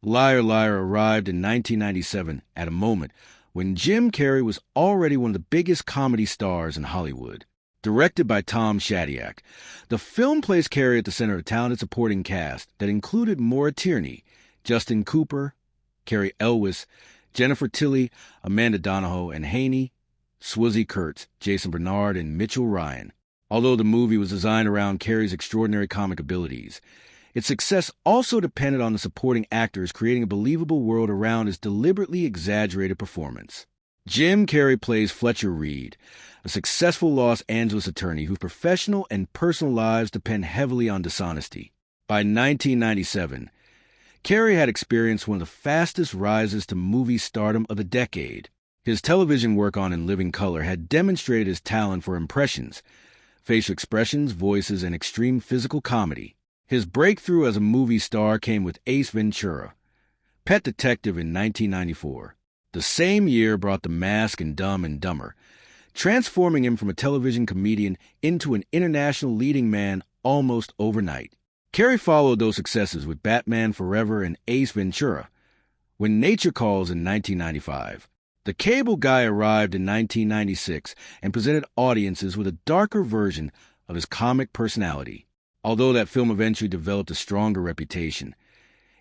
Liar Liar arrived in 1997 at a moment when Jim Carrey was already one of the biggest comedy stars in Hollywood. Directed by Tom Shadyac, the film placed Carrey at the center of a talented supporting cast that included Maura Tierney, Justin Cooper, Cary Elwes, Jennifer Tilly, Amanda Donohoe, and Haney, Swizzy Kurtz, Jason Bernard, and Mitchell Ryan. Although the movie was designed around Carrey's extraordinary comic abilities, its success also depended on the supporting actors creating a believable world around his deliberately exaggerated performance. Jim Carrey plays Fletcher Reede, a successful Los Angeles attorney whose professional and personal lives depend heavily on dishonesty. By 1997, Carrey had experienced one of the fastest rises to movie stardom of the decade. His television work on In Living Color had demonstrated his talent for impressions, facial expressions, voices, and extreme physical comedy. His breakthrough as a movie star came with Ace Ventura, Pet Detective in 1994. The same year brought The Mask and Dumb and Dumber, transforming him from a television comedian into an international leading man almost overnight. Carrey followed those successes with Batman Forever and Ace Ventura. When Nature Calls in 1995, The Cable Guy arrived in 1996 and presented audiences with a darker version of his comic personality. Although that film eventually developed a stronger reputation,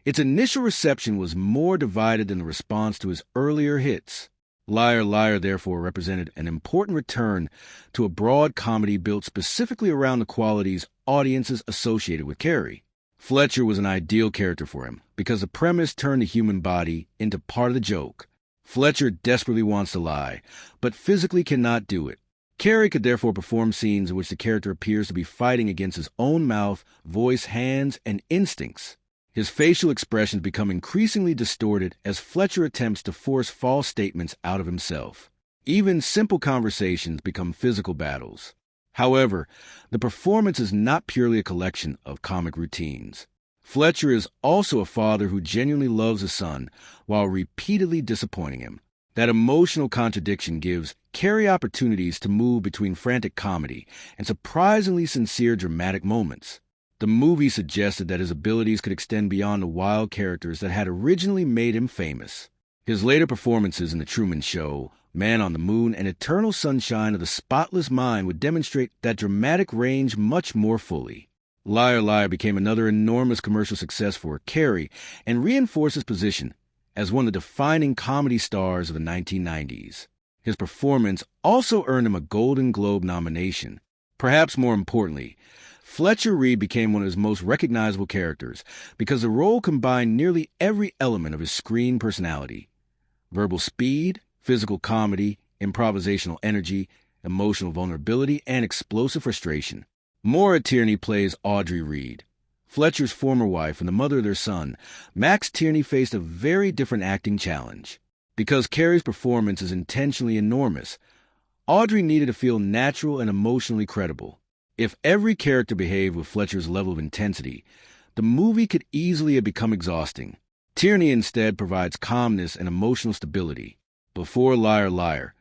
its initial reception was more divided than the response to his earlier hits. Liar Liar therefore represented an important return to a broad comedy built specifically around the qualities audiences associated with Carrey. Fletcher was an ideal character for him because the premise turned the human body into part of the joke. Fletcher desperately wants to lie, but physically cannot do it. Carrey could therefore perform scenes in which the character appears to be fighting against his own mouth, voice, hands, and instincts. His facial expressions become increasingly distorted as Fletcher attempts to force false statements out of himself. Even simple conversations become physical battles. However, the performance is not purely a collection of comic routines. Fletcher is also a father who genuinely loves his son while repeatedly disappointing him. That emotional contradiction gives Carrey opportunities to move between frantic comedy and surprisingly sincere dramatic moments. The movie suggested that his abilities could extend beyond the wild characters that had originally made him famous. His later performances in The Truman Show, Man on the Moon, and Eternal Sunshine of the Spotless Mind would demonstrate that dramatic range much more fully. Liar Liar became another enormous commercial success for Carrey and reinforced his position as one of the defining comedy stars of the 1990s. His performance also earned him a Golden Globe nomination. Perhaps more importantly, Fletcher Reede became one of his most recognizable characters because the role combined nearly every element of his screen personality: verbal speed, physical comedy, improvisational energy, emotional vulnerability, and explosive frustration. Maura Tierney plays Audrey Reed, Fletcher's former wife and the mother of their son. Max Tierney faced a very different acting challenge. Because Carrey's performance is intentionally enormous, Audrey needed to feel natural and emotionally credible. If every character behaved with Fletcher's level of intensity, the movie could easily have become exhausting. Tierney instead provides calmness and emotional stability. Before Liar Liar,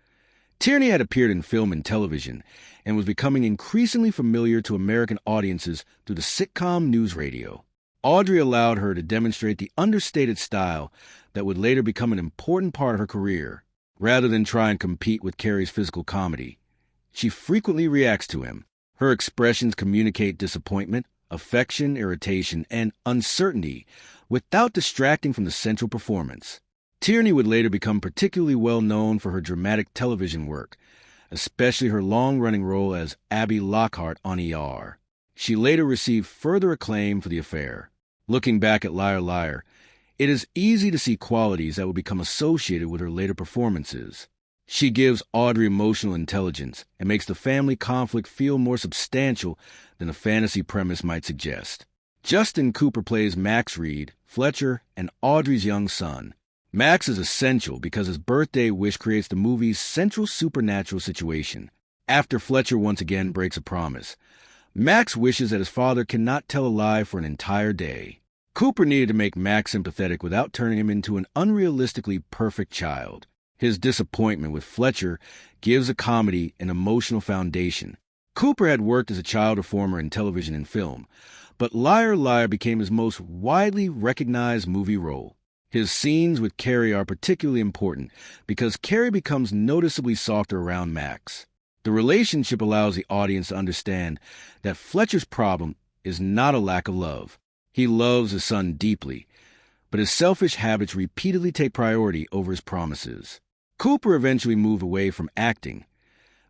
Tierney had appeared in film and television and was becoming increasingly familiar to American audiences through the sitcom news radio. Audrey allowed her to demonstrate the understated style that would later become an important part of her career. Rather than try and compete with Carrey's physical comedy, she frequently reacts to him. Her expressions communicate disappointment, affection, irritation, and uncertainty without distracting from the central performance. Tierney would later become particularly well known for her dramatic television work, especially her long-running role as Abby Lockhart on ER. She later received further acclaim for the affair. Looking back at Liar Liar, it is easy to see qualities that will become associated with her later performances. She gives Audrey emotional intelligence and makes the family conflict feel more substantial than a fantasy premise might suggest. Justin Cooper plays Max Reed, Fletcher, and Audrey's young son. Max is essential because his birthday wish creates the movie's central supernatural situation. After Fletcher once again breaks a promise, Max wishes that his father cannot tell a lie for an entire day. Cooper needed to make Max sympathetic without turning him into an unrealistically perfect child. His disappointment with Fletcher gives a comedy an emotional foundation. Cooper had worked as a child performer in television and film, but Liar Liar became his most widely recognized movie role. His scenes with Carrey are particularly important because Carrey becomes noticeably softer around Max. The relationship allows the audience to understand that Fletcher's problem is not a lack of love. He loves his son deeply, but his selfish habits repeatedly take priority over his promises. Cooper eventually moved away from acting,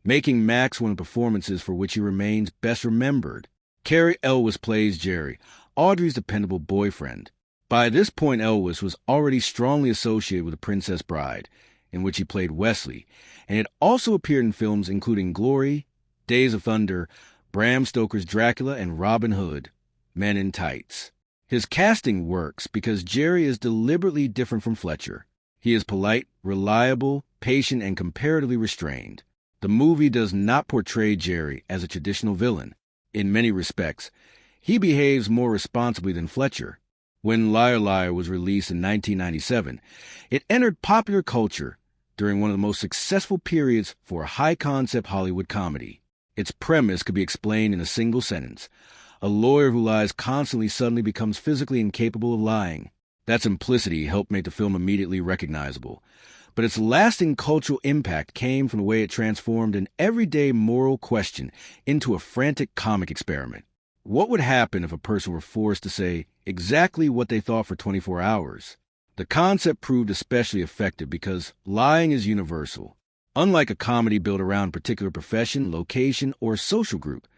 making Max one of the performances for which he remains best remembered. Cary Elwes plays Jerry, Audrey's dependable boyfriend. By this point, Elwes was already strongly associated with The Princess Bride, in which he played Wesley, and had also appeared in films including Glory, Days of Thunder, Bram Stoker's Dracula, and Robin Hood, Men in Tights. His casting works because Jerry is deliberately different from Fletcher. He is polite, reliable, patient, and comparatively restrained. The movie does not portray Jerry as a traditional villain. In many respects, he behaves more responsibly than Fletcher. When Liar Liar was released in 1997, it entered popular culture during one of the most successful periods for a high-concept Hollywood comedy. Its premise could be explained in a single sentence. A lawyer who lies constantly suddenly becomes physically incapable of lying. That simplicity helped make the film immediately recognizable. But its lasting cultural impact came from the way it transformed an everyday moral question into a frantic comic experiment. What would happen if a person were forced to say exactly what they thought for 24 hours? The concept proved especially effective because lying is universal. Unlike a comedy built around a particular profession, location, or social group,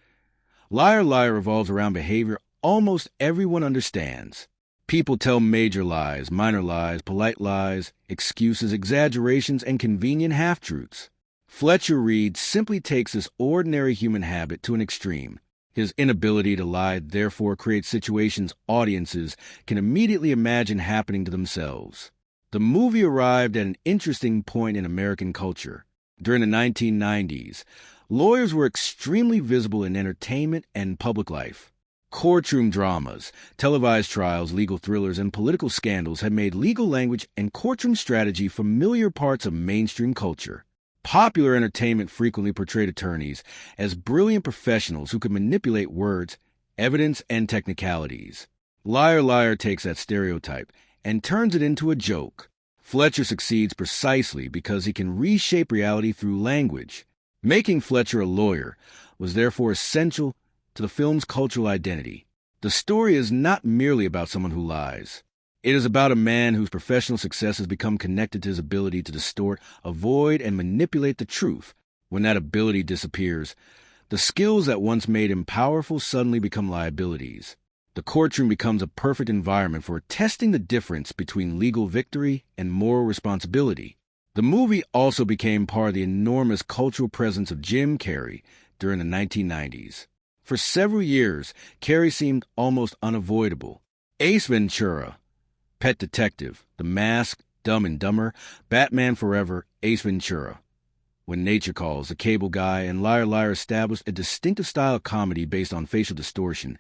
Liar Liar revolves around behavior almost everyone understands. People tell major lies, minor lies, polite lies, excuses, exaggerations, and convenient half-truths. Fletcher Reede simply takes this ordinary human habit to an extreme. His inability to lie therefore creates situations audiences can immediately imagine happening to themselves. The movie arrived at an interesting point in American culture. During the 1990s, lawyers were extremely visible in entertainment and public life. Courtroom dramas, televised trials, legal thrillers, and political scandals had made legal language and courtroom strategy familiar parts of mainstream culture. Popular entertainment frequently portrayed attorneys as brilliant professionals who could manipulate words, evidence, and technicalities. Liar Liar takes that stereotype and turns it into a joke. Fletcher succeeds precisely because he can reshape reality through language. Making Fletcher a lawyer was therefore essential to the film's cultural identity. The story is not merely about someone who lies. It is about a man whose professional success has become connected to his ability to distort, avoid, and manipulate the truth. When that ability disappears, the skills that once made him powerful suddenly become liabilities. The courtroom becomes a perfect environment for testing the difference between legal victory and moral responsibility. The movie also became part of the enormous cultural presence of Jim Carrey during the 1990s. For several years, Carrey seemed almost unavoidable. Ace Ventura, Pet Detective, The Mask, Dumb and Dumber, Batman Forever, Ace Ventura, When Nature Calls, The Cable Guy, and Liar Liar established a distinctive style of comedy based on facial distortion,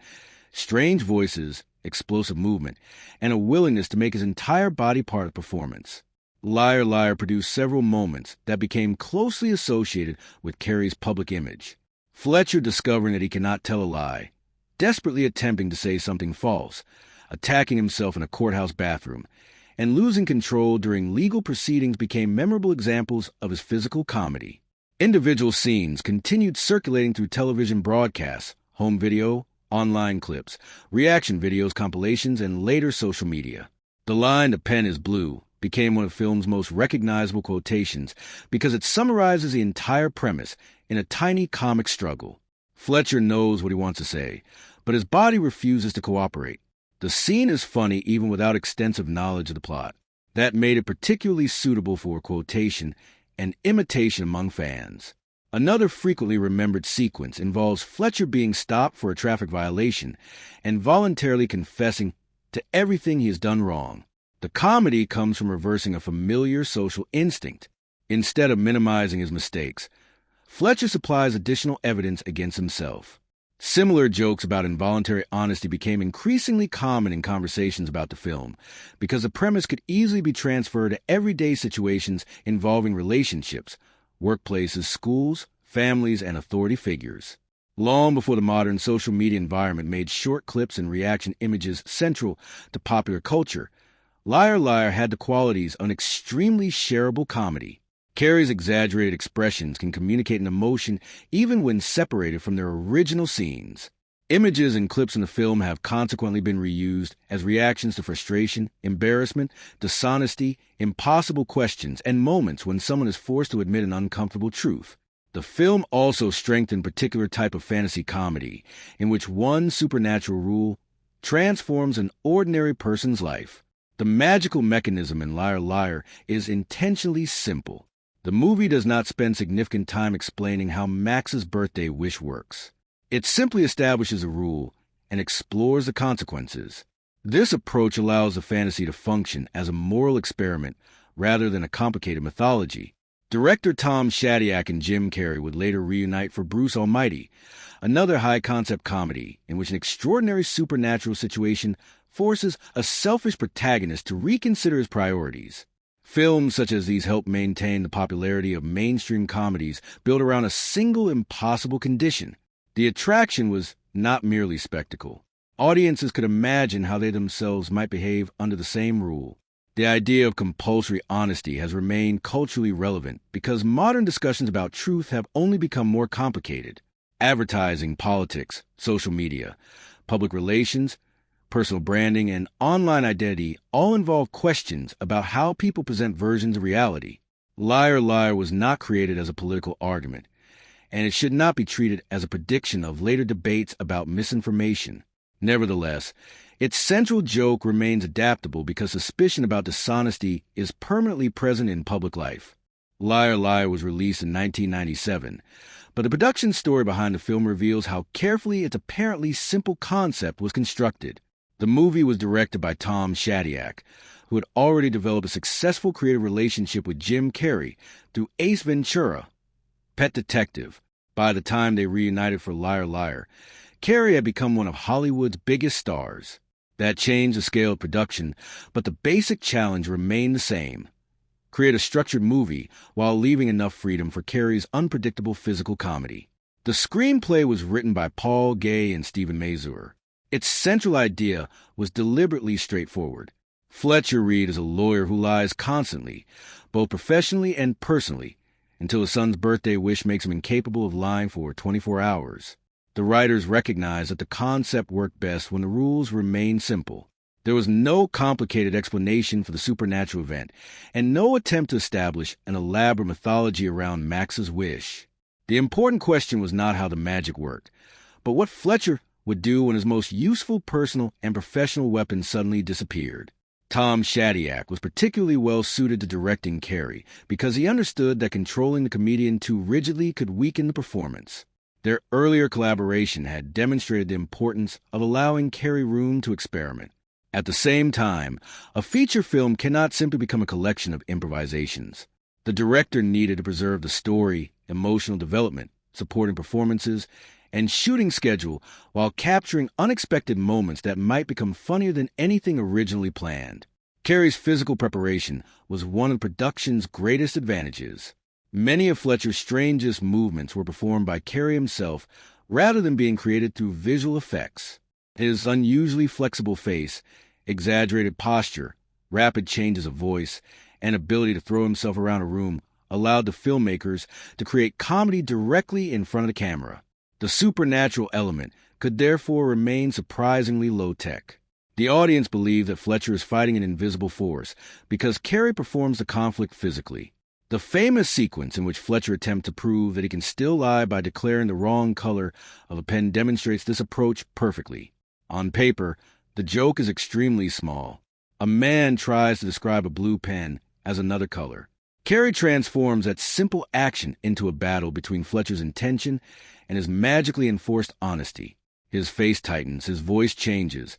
strange voices, explosive movement, and a willingness to make his entire body part of the performance. Liar Liar produced several moments that became closely associated with Carrey's public image. Fletcher discovering that he cannot tell a lie, desperately attempting to say something false, attacking himself in a courthouse bathroom, and losing control during legal proceedings became memorable examples of his physical comedy. Individual scenes continued circulating through television broadcasts, home video, online clips, reaction videos, compilations, and later social media. The line, "The pen is blue," became one of the film's most recognizable quotations because it summarizes the entire premise in a tiny comic struggle. Fletcher knows what he wants to say, but his body refuses to cooperate. The scene is funny even without extensive knowledge of the plot. That made it particularly suitable for quotation and imitation among fans. Another frequently remembered sequence involves Fletcher being stopped for a traffic violation and voluntarily confessing to everything he has done wrong. The comedy comes from reversing a familiar social instinct. Instead of minimizing his mistakes, Fletcher supplies additional evidence against himself. Similar jokes about involuntary honesty became increasingly common in conversations about the film because the premise could easily be transferred to everyday situations involving relationships, workplaces, schools, families, and authority figures. Long before the modern social media environment made short clips and reaction images central to popular culture, Liar Liar had the qualities of an extremely shareable comedy. Carrey's exaggerated expressions can communicate an emotion even when separated from their original scenes. Images and clips in the film have consequently been reused as reactions to frustration, embarrassment, dishonesty, impossible questions, and moments when someone is forced to admit an uncomfortable truth. The film also strengthened a particular type of fantasy comedy, in which one supernatural rule transforms an ordinary person's life. The magical mechanism in Liar Liar is intentionally simple. The movie does not spend significant time explaining how Max's birthday wish works. It simply establishes a rule and explores the consequences. This approach allows the fantasy to function as a moral experiment rather than a complicated mythology. Director Tom Shadyac and Jim Carrey would later reunite for Bruce Almighty, another high-concept comedy in which an extraordinary supernatural situation forces a selfish protagonist to reconsider his priorities. Films such as these help maintain the popularity of mainstream comedies built around a single impossible condition. The attraction was not merely spectacle. Audiences could imagine how they themselves might behave under the same rule. The idea of compulsory honesty has remained culturally relevant because modern discussions about truth have only become more complicated. Advertising, politics, social media, public relations, personal branding, and online identity all involve questions about how people present versions of reality. Liar Liar was not created as a political argument, and it should not be treated as a prediction of later debates about misinformation. Nevertheless, its central joke remains adaptable because suspicion about dishonesty is permanently present in public life. Liar Liar was released in 1997, but the production story behind the film reveals how carefully its apparently simple concept was constructed. The movie was directed by Tom Shadyac, who had already developed a successful creative relationship with Jim Carrey through Ace Ventura, Pet Detective. By the time they reunited for Liar Liar, Carrey had become one of Hollywood's biggest stars. That changed the scale of production, but the basic challenge remained the same: create a structured movie while leaving enough freedom for Carrey's unpredictable physical comedy. The screenplay was written by Paul Gay and Stephen Mazur. Its central idea was deliberately straightforward. Fletcher Reede is a lawyer who lies constantly, both professionally and personally, until his son's birthday wish makes him incapable of lying for 24 hours. The writers recognized that the concept worked best when the rules remained simple. There was no complicated explanation for the supernatural event, and no attempt to establish an elaborate mythology around Max's wish. The important question was not how the magic worked, but what Fletcher would do when his most useful personal and professional weapon suddenly disappeared. Tom Shadyac was particularly well suited to directing Carrey because he understood that controlling the comedian too rigidly could weaken the performance. Their earlier collaboration had demonstrated the importance of allowing Carrey room to experiment. At the same time, a feature film cannot simply become a collection of improvisations. The director needed to preserve the story, emotional development, supporting performances, and shooting schedule while capturing unexpected moments that might become funnier than anything originally planned. Carrey's physical preparation was one of the production's greatest advantages. Many of Fletcher's strangest movements were performed by Carrey himself rather than being created through visual effects. His unusually flexible face, exaggerated posture, rapid changes of voice, and ability to throw himself around a room allowed the filmmakers to create comedy directly in front of the camera. The supernatural element could therefore remain surprisingly low-tech. The audience believed that Fletcher is fighting an invisible force because Carrey performs the conflict physically. The famous sequence in which Fletcher attempts to prove that he can still lie by declaring the wrong color of a pen demonstrates this approach perfectly. On paper, the joke is extremely small. A man tries to describe a blue pen as another color. Carrey transforms that simple action into a battle between Fletcher's intention and his magically enforced honesty. His face tightens, his voice changes,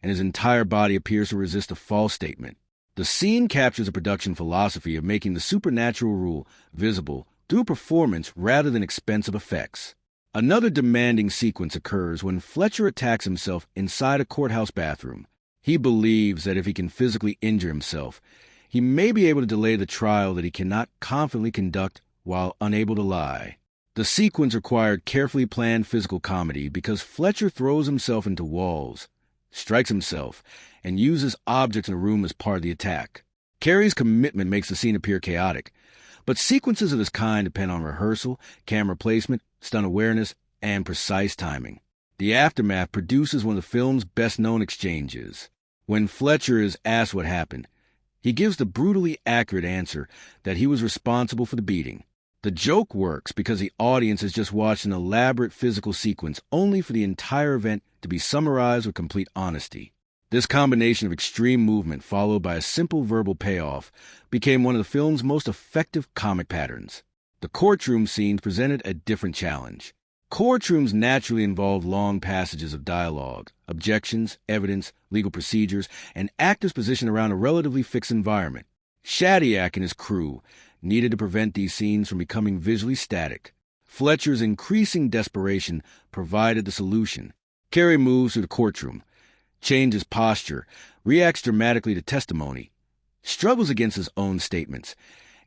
and his entire body appears to resist a false statement. The scene captures a production philosophy of making the supernatural rule visible through performance rather than expensive effects. Another demanding sequence occurs when Fletcher attacks himself inside a courthouse bathroom. He believes that if he can physically injure himself, he may be able to delay the trial that he cannot confidently conduct while unable to lie. The sequence required carefully planned physical comedy because Fletcher throws himself into walls, strikes himself, and uses objects in a room as part of the attack. Carrey's commitment makes the scene appear chaotic, but sequences of this kind depend on rehearsal, camera placement, stunt awareness, and precise timing. The aftermath produces one of the film's best-known exchanges. When Fletcher is asked what happened, he gives the brutally accurate answer that he was responsible for the beating. The joke works because the audience has just watched an elaborate physical sequence only for the entire event to be summarized with complete honesty. This combination of extreme movement followed by a simple verbal payoff became one of the film's most effective comic patterns. The courtroom scenes presented a different challenge. Courtrooms naturally involve long passages of dialogue, objections, evidence, legal procedures, and actors positioned around a relatively fixed environment. Shadyac and his crew needed to prevent these scenes from becoming visually static. Fletcher's increasing desperation provided the solution. Carrey moves through the courtroom, changes posture, reacts dramatically to testimony, struggles against his own statements,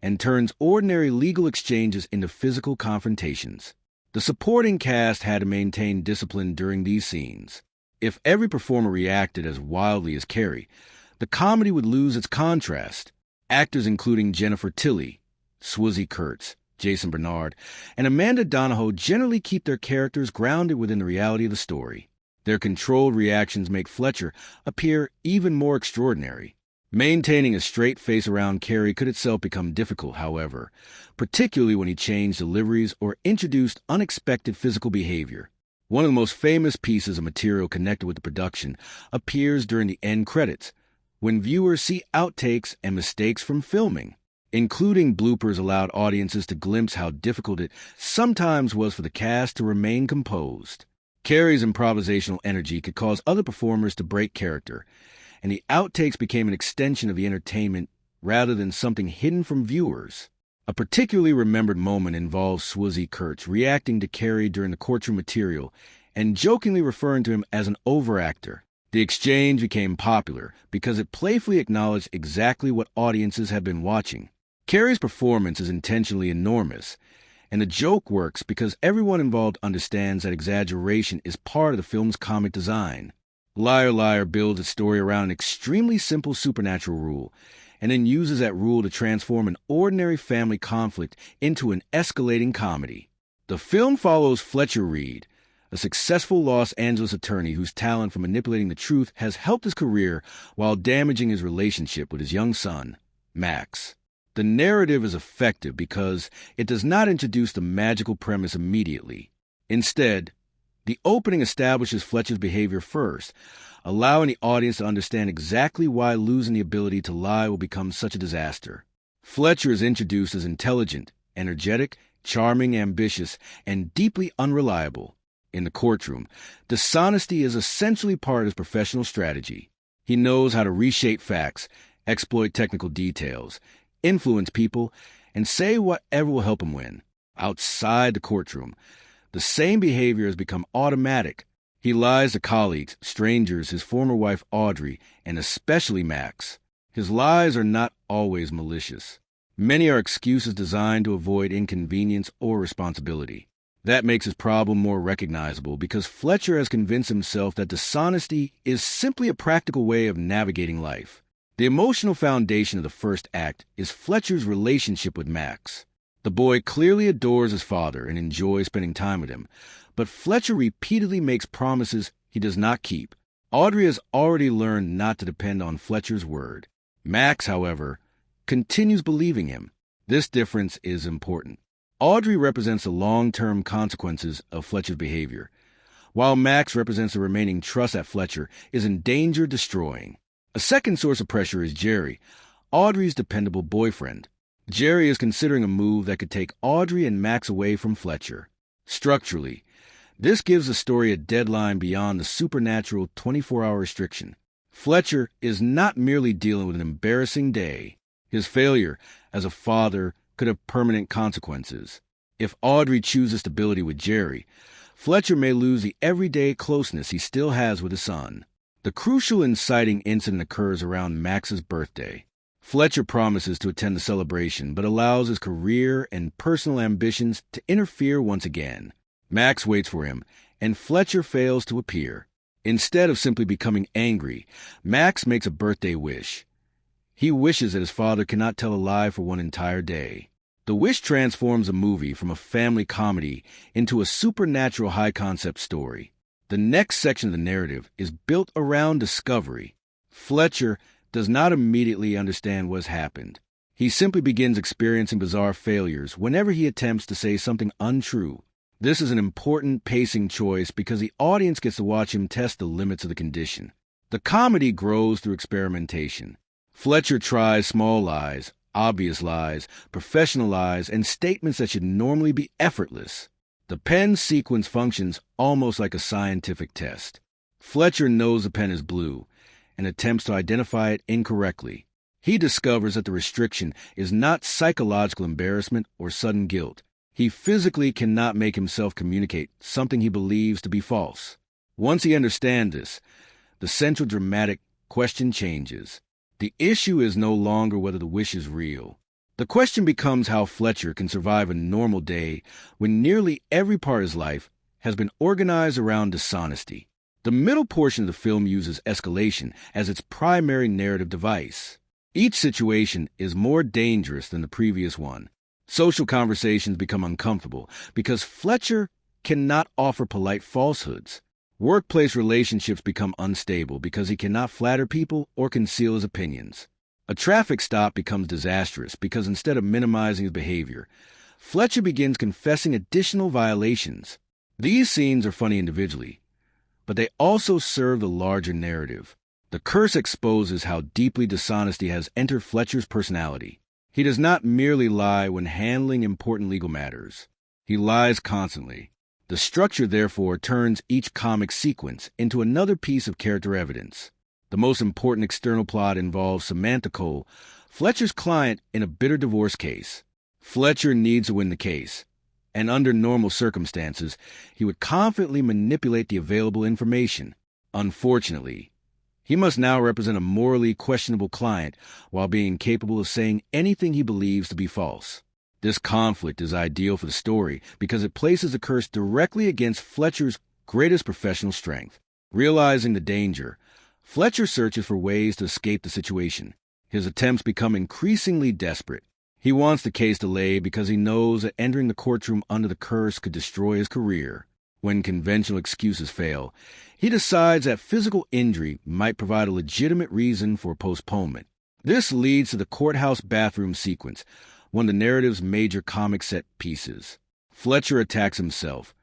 and turns ordinary legal exchanges into physical confrontations. The supporting cast had to maintain discipline during these scenes. If every performer reacted as wildly as Carrey, the comedy would lose its contrast. Actors including Jennifer Tilly, Swizzy Kurtz, Jason Bernard, and Amanda Donahoe generally keep their characters grounded within the reality of the story. Their controlled reactions make Fletcher appear even more extraordinary. Maintaining a straight face around Carrey could itself become difficult, however, particularly when he changed deliveries or introduced unexpected physical behavior. One of the most famous pieces of material connected with the production appears during the end credits, when viewers see outtakes and mistakes from filming. Including bloopers allowed audiences to glimpse how difficult it sometimes was for the cast to remain composed. Carrey's improvisational energy could cause other performers to break character, and the outtakes became an extension of the entertainment rather than something hidden from viewers. A particularly remembered moment involves Swizzy Kurtz reacting to Carrey during the courtroom material and jokingly referring to him as an overactor. The exchange became popular because it playfully acknowledged exactly what audiences had been watching. Carrey's performance is intentionally enormous, and the joke works because everyone involved understands that exaggeration is part of the film's comic design. Liar Liar builds its story around an extremely simple supernatural rule, and then uses that rule to transform an ordinary family conflict into an escalating comedy. The film follows Fletcher Reede, a successful Los Angeles attorney whose talent for manipulating the truth has helped his career while damaging his relationship with his young son, Max. The narrative is effective because it does not introduce the magical premise immediately. Instead, the opening establishes Fletcher's behavior first, allowing the audience to understand exactly why losing the ability to lie will become such a disaster. Fletcher is introduced as intelligent, energetic, charming, ambitious, and deeply unreliable. In the courtroom, dishonesty is essentially part of his professional strategy. He knows how to reshape facts, exploit technical details, influence people, and say whatever will help him win. Outside the courtroom, the same behavior has become automatic. He lies to colleagues, strangers, his former wife Audrey, and especially Max. His lies are not always malicious. Many are excuses designed to avoid inconvenience or responsibility. That makes his problem more recognizable because Fletcher has convinced himself that dishonesty is simply a practical way of navigating life. The emotional foundation of the first act is Fletcher's relationship with Max. The boy clearly adores his father and enjoys spending time with him, but Fletcher repeatedly makes promises he does not keep. Audrey has already learned not to depend on Fletcher's word. Max, however, continues believing him. This difference is important. Audrey represents the long-term consequences of Fletcher's behavior, while Max represents the remaining trust that Fletcher is in danger of destroying. A second source of pressure is Jerry, Audrey's dependable boyfriend. Jerry is considering a move that could take Audrey and Max away from Fletcher. Structurally, this gives the story a deadline beyond the supernatural 24-hour restriction. Fletcher is not merely dealing with an embarrassing day. His failure as a father could have permanent consequences. If Audrey chooses stability with Jerry, Fletcher may lose the everyday closeness he still has with his son. The crucial inciting incident occurs around Max's birthday. Fletcher promises to attend the celebration, but allows his career and personal ambitions to interfere once again. Max waits for him, and Fletcher fails to appear. Instead of simply becoming angry, Max makes a birthday wish. He wishes that his father cannot tell a lie for one entire day. The wish transforms a movie from a family comedy into a supernatural high-concept story. The next section of the narrative is built around discovery. Fletcher does not immediately understand what has happened. He simply begins experiencing bizarre failures whenever he attempts to say something untrue. This is an important pacing choice because the audience gets to watch him test the limits of the condition. The comedy grows through experimentation. Fletcher tries small lies, obvious lies, professional lies, and statements that should normally be effortless. The pen sequence functions almost like a scientific test. Fletcher knows the pen is blue and attempts to identify it incorrectly. He discovers that the restriction is not psychological embarrassment or sudden guilt. He physically cannot make himself communicate something he believes to be false. Once he understands this, the central dramatic question changes. The issue is no longer whether the wish is real. The question becomes how Fletcher can survive a normal day when nearly every part of his life has been organized around dishonesty. The middle portion of the film uses escalation as its primary narrative device. Each situation is more dangerous than the previous one. Social conversations become uncomfortable because Fletcher cannot offer polite falsehoods. Workplace relationships become unstable because he cannot flatter people or conceal his opinions. A traffic stop becomes disastrous because instead of minimizing his behavior, Fletcher begins confessing additional violations. These scenes are funny individually, but they also serve the larger narrative. The curse exposes how deeply dishonesty has entered Fletcher's personality. He does not merely lie when handling important legal matters. He lies constantly. The structure, therefore, turns each comic sequence into another piece of character evidence. The most important external plot involves Samantha Cole, Fletcher's client in a bitter divorce case. Fletcher needs to win the case, and under normal circumstances, he would confidently manipulate the available information. Unfortunately, he must now represent a morally questionable client while being capable of saying anything he believes to be false. This conflict is ideal for the story because it places the curse directly against Fletcher's greatest professional strength. Realizing the danger, Fletcher searches for ways to escape the situation. His attempts become increasingly desperate. He wants the case delayed because he knows that entering the courtroom under the curse could destroy his career. When conventional excuses fail, he decides that physical injury might provide a legitimate reason for postponement. This leads to the courthouse bathroom sequence, one of the narrative's major comic set pieces. Fletcher attacks himself,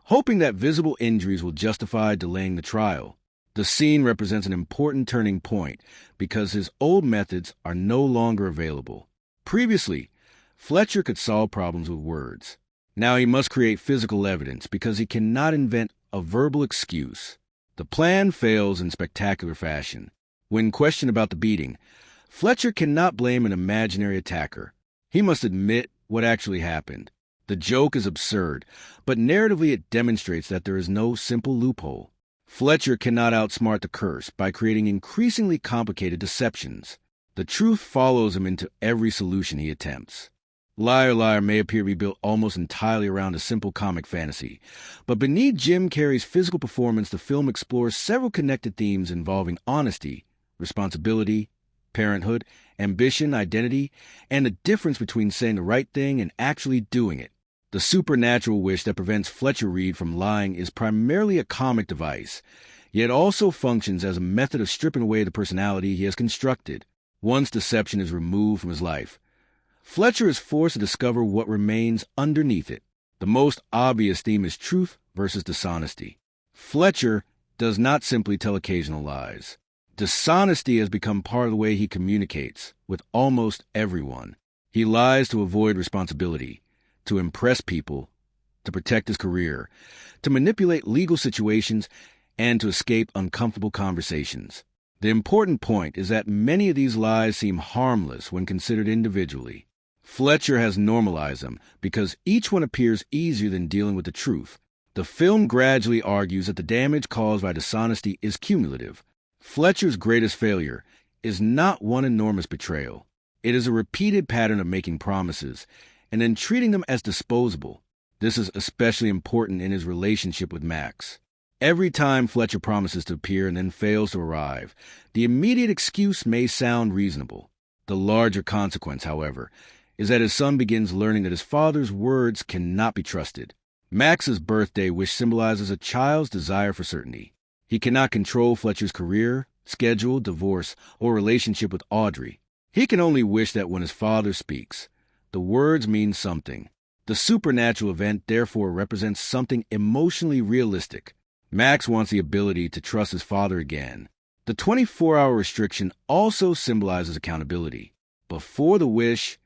hoping that visible injuries will justify delaying the trial. The scene represents an important turning point because his old methods are no longer available. Previously, Fletcher could solve problems with words. Now he must create physical evidence because he cannot invent a verbal excuse. The plan fails in spectacular fashion. When questioned about the beating, Fletcher cannot blame an imaginary attacker. He must admit what actually happened. The joke is absurd, but narratively it demonstrates that there is no simple loophole. Fletcher cannot outsmart the curse by creating increasingly complicated deceptions. The truth follows him into every solution he attempts. Liar Liar may appear to be built almost entirely around a simple comic fantasy, but beneath Jim Carrey's physical performance, the film explores several connected themes involving honesty, responsibility, parenthood, ambition, identity, and the difference between saying the right thing and actually doing it. The supernatural wish that prevents Fletcher Reede from lying is primarily a comic device, yet also functions as a method of stripping away the personality he has constructed. Once deception is removed from his life, Fletcher is forced to discover what remains underneath it. The most obvious theme is truth versus dishonesty. Fletcher does not simply tell occasional lies. Dishonesty has become part of the way he communicates with almost everyone. He lies to avoid responsibility, to impress people, to protect his career, to manipulate legal situations, and to escape uncomfortable conversations. The important point is that many of these lies seem harmless when considered individually. Fletcher has normalized them because each one appears easier than dealing with the truth. The film gradually argues that the damage caused by dishonesty is cumulative. Fletcher's greatest failure is not one enormous betrayal. It is a repeated pattern of making promises and then treating them as disposable. This is especially important in his relationship with Max. Every time Fletcher promises to appear and then fails to arrive, the immediate excuse may sound reasonable. The larger consequence, however, is that his son begins learning that his father's words cannot be trusted. Max's birthday wish symbolizes a child's desire for certainty. He cannot control Fletcher's career, schedule, divorce, or relationship with Audrey. He can only wish that when his father speaks, the words mean something. The supernatural event therefore represents something emotionally realistic. Max wants the ability to trust his father again. The 24-hour restriction also symbolizes accountability. Before the wish,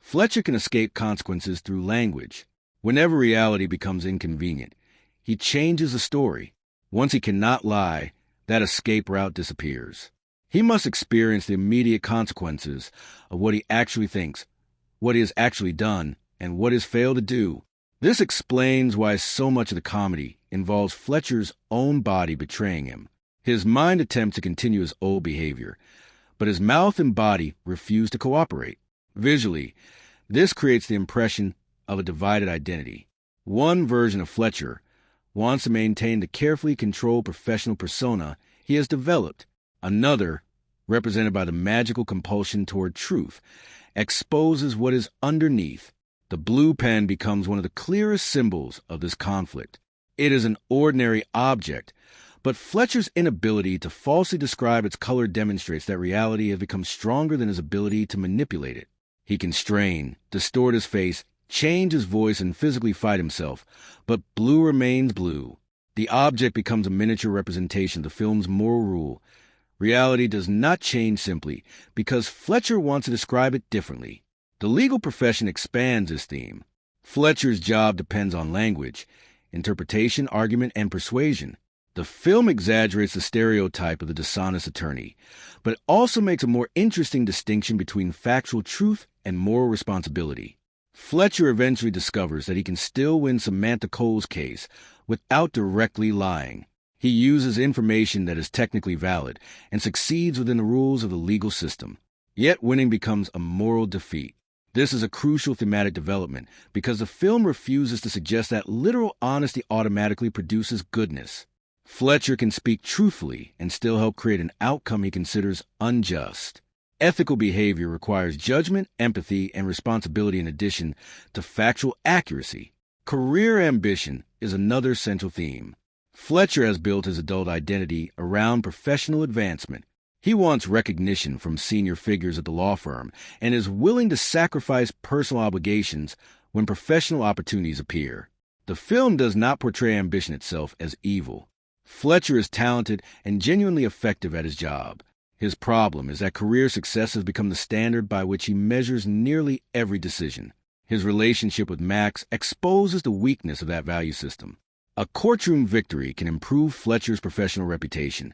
Fletcher can escape consequences through language. Whenever reality becomes inconvenient, he changes the story. Once he cannot lie, that escape route disappears. He must experience the immediate consequences of what he actually thinks, what he has actually done, and what he has failed to do. This explains why so much of the comedy involves Fletcher's own body betraying him. His mind attempts to continue his old behavior, but his mouth and body refuse to cooperate. Visually, this creates the impression of a divided identity. One version of Fletcher wants to maintain the carefully controlled professional persona he has developed. Another, represented by the magical compulsion toward truth, exposes what is underneath. The blue pen becomes one of the clearest symbols of this conflict. It is an ordinary object, but Fletcher's inability to falsely describe its color demonstrates that reality has become stronger than his ability to manipulate it. He can strain, distort his face, change his voice, and physically fight himself, but blue remains blue. The object becomes a miniature representation of the film's moral rule. Reality does not change simply because Fletcher wants to describe it differently. The legal profession expands this theme. Fletcher's job depends on language, interpretation, argument, and persuasion. The film exaggerates the stereotype of the dishonest attorney, but also makes a more interesting distinction between factual truth and moral responsibility. Fletcher eventually discovers that he can still win Samantha Cole's case without directly lying. He uses information that is technically valid and succeeds within the rules of the legal system. Yet winning becomes a moral defeat. This is a crucial thematic development because the film refuses to suggest that literal honesty automatically produces goodness. Fletcher can speak truthfully and still help create an outcome he considers unjust. Ethical behavior requires judgment, empathy, and responsibility in addition to factual accuracy. Career ambition is another central theme. Fletcher has built his adult identity around professional advancement. He wants recognition from senior figures at the law firm and is willing to sacrifice personal obligations when professional opportunities appear. The film does not portray ambition itself as evil. Fletcher is talented and genuinely effective at his job. His problem is that career success has become the standard by which he measures nearly every decision. His relationship with Max exposes the weakness of that value system. A courtroom victory can improve Fletcher's professional reputation,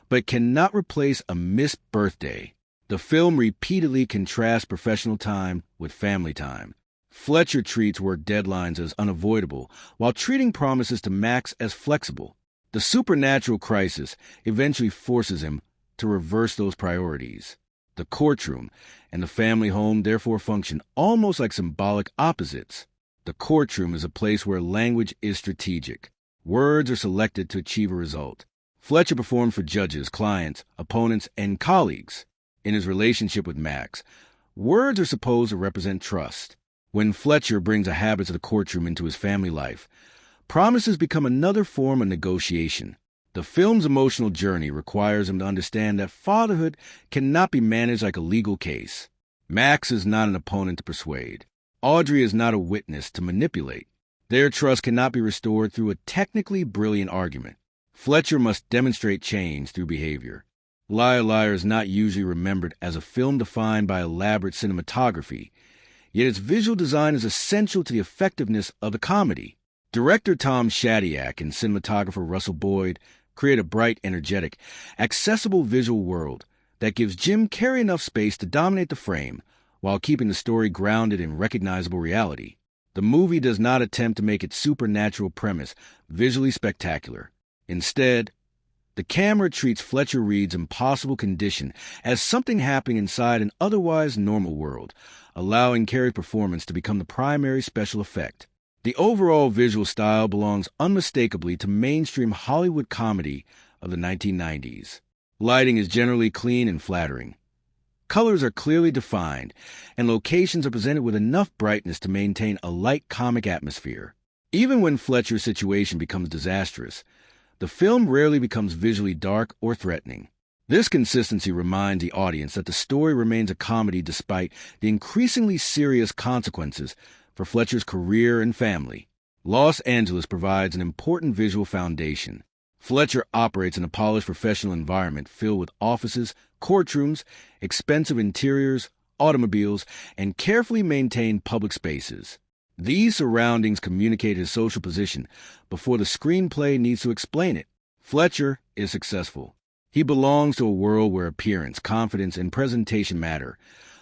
but cannot replace a missed birthday. The film repeatedly contrasts professional time with family time. Fletcher treats work deadlines as unavoidable, while treating promises to Max as flexible. The supernatural crisis eventually forces him to reverse those priorities. The courtroom and the family home therefore function almost like symbolic opposites. The courtroom is a place where language is strategic. Words are selected to achieve a result. Fletcher performs for judges, clients, opponents, and colleagues. In his relationship with Max, words are supposed to represent trust. When Fletcher brings the habits of the courtroom into his family life, promises become another form of negotiation. The film's emotional journey requires him to understand that fatherhood cannot be managed like a legal case. Max is not an opponent to persuade. Audrey is not a witness to manipulate. Their trust cannot be restored through a technically brilliant argument. Fletcher must demonstrate change through behavior. Liar Liar is not usually remembered as a film defined by elaborate cinematography, yet its visual design is essential to the effectiveness of the comedy. Director Tom Shadyac and cinematographer Russell Boyd create a bright, energetic, accessible visual world that gives Jim Carrey enough space to dominate the frame while keeping the story grounded in recognizable reality. The movie does not attempt to make its supernatural premise visually spectacular. Instead, the camera treats Fletcher Reede's impossible condition as something happening inside an otherwise normal world, allowing Carrey's performance to become the primary special effect. The overall visual style belongs unmistakably to mainstream Hollywood comedy of the 1990s. Lighting is generally clean and flattering. Colors are clearly defined, and locations are presented with enough brightness to maintain a light comic atmosphere. Even when Fletcher's situation becomes disastrous, the film rarely becomes visually dark or threatening. This consistency reminds the audience that the story remains a comedy despite the increasingly serious consequences for Fletcher's career and family. Los Angeles provides an important visual foundation. Fletcher operates in a polished professional environment filled with offices, courtrooms, expensive interiors, automobiles, and carefully maintained public spaces. These surroundings communicate his social position before the screenplay needs to explain it. Fletcher is successful. He belongs to a world where appearance, confidence, and presentation matter,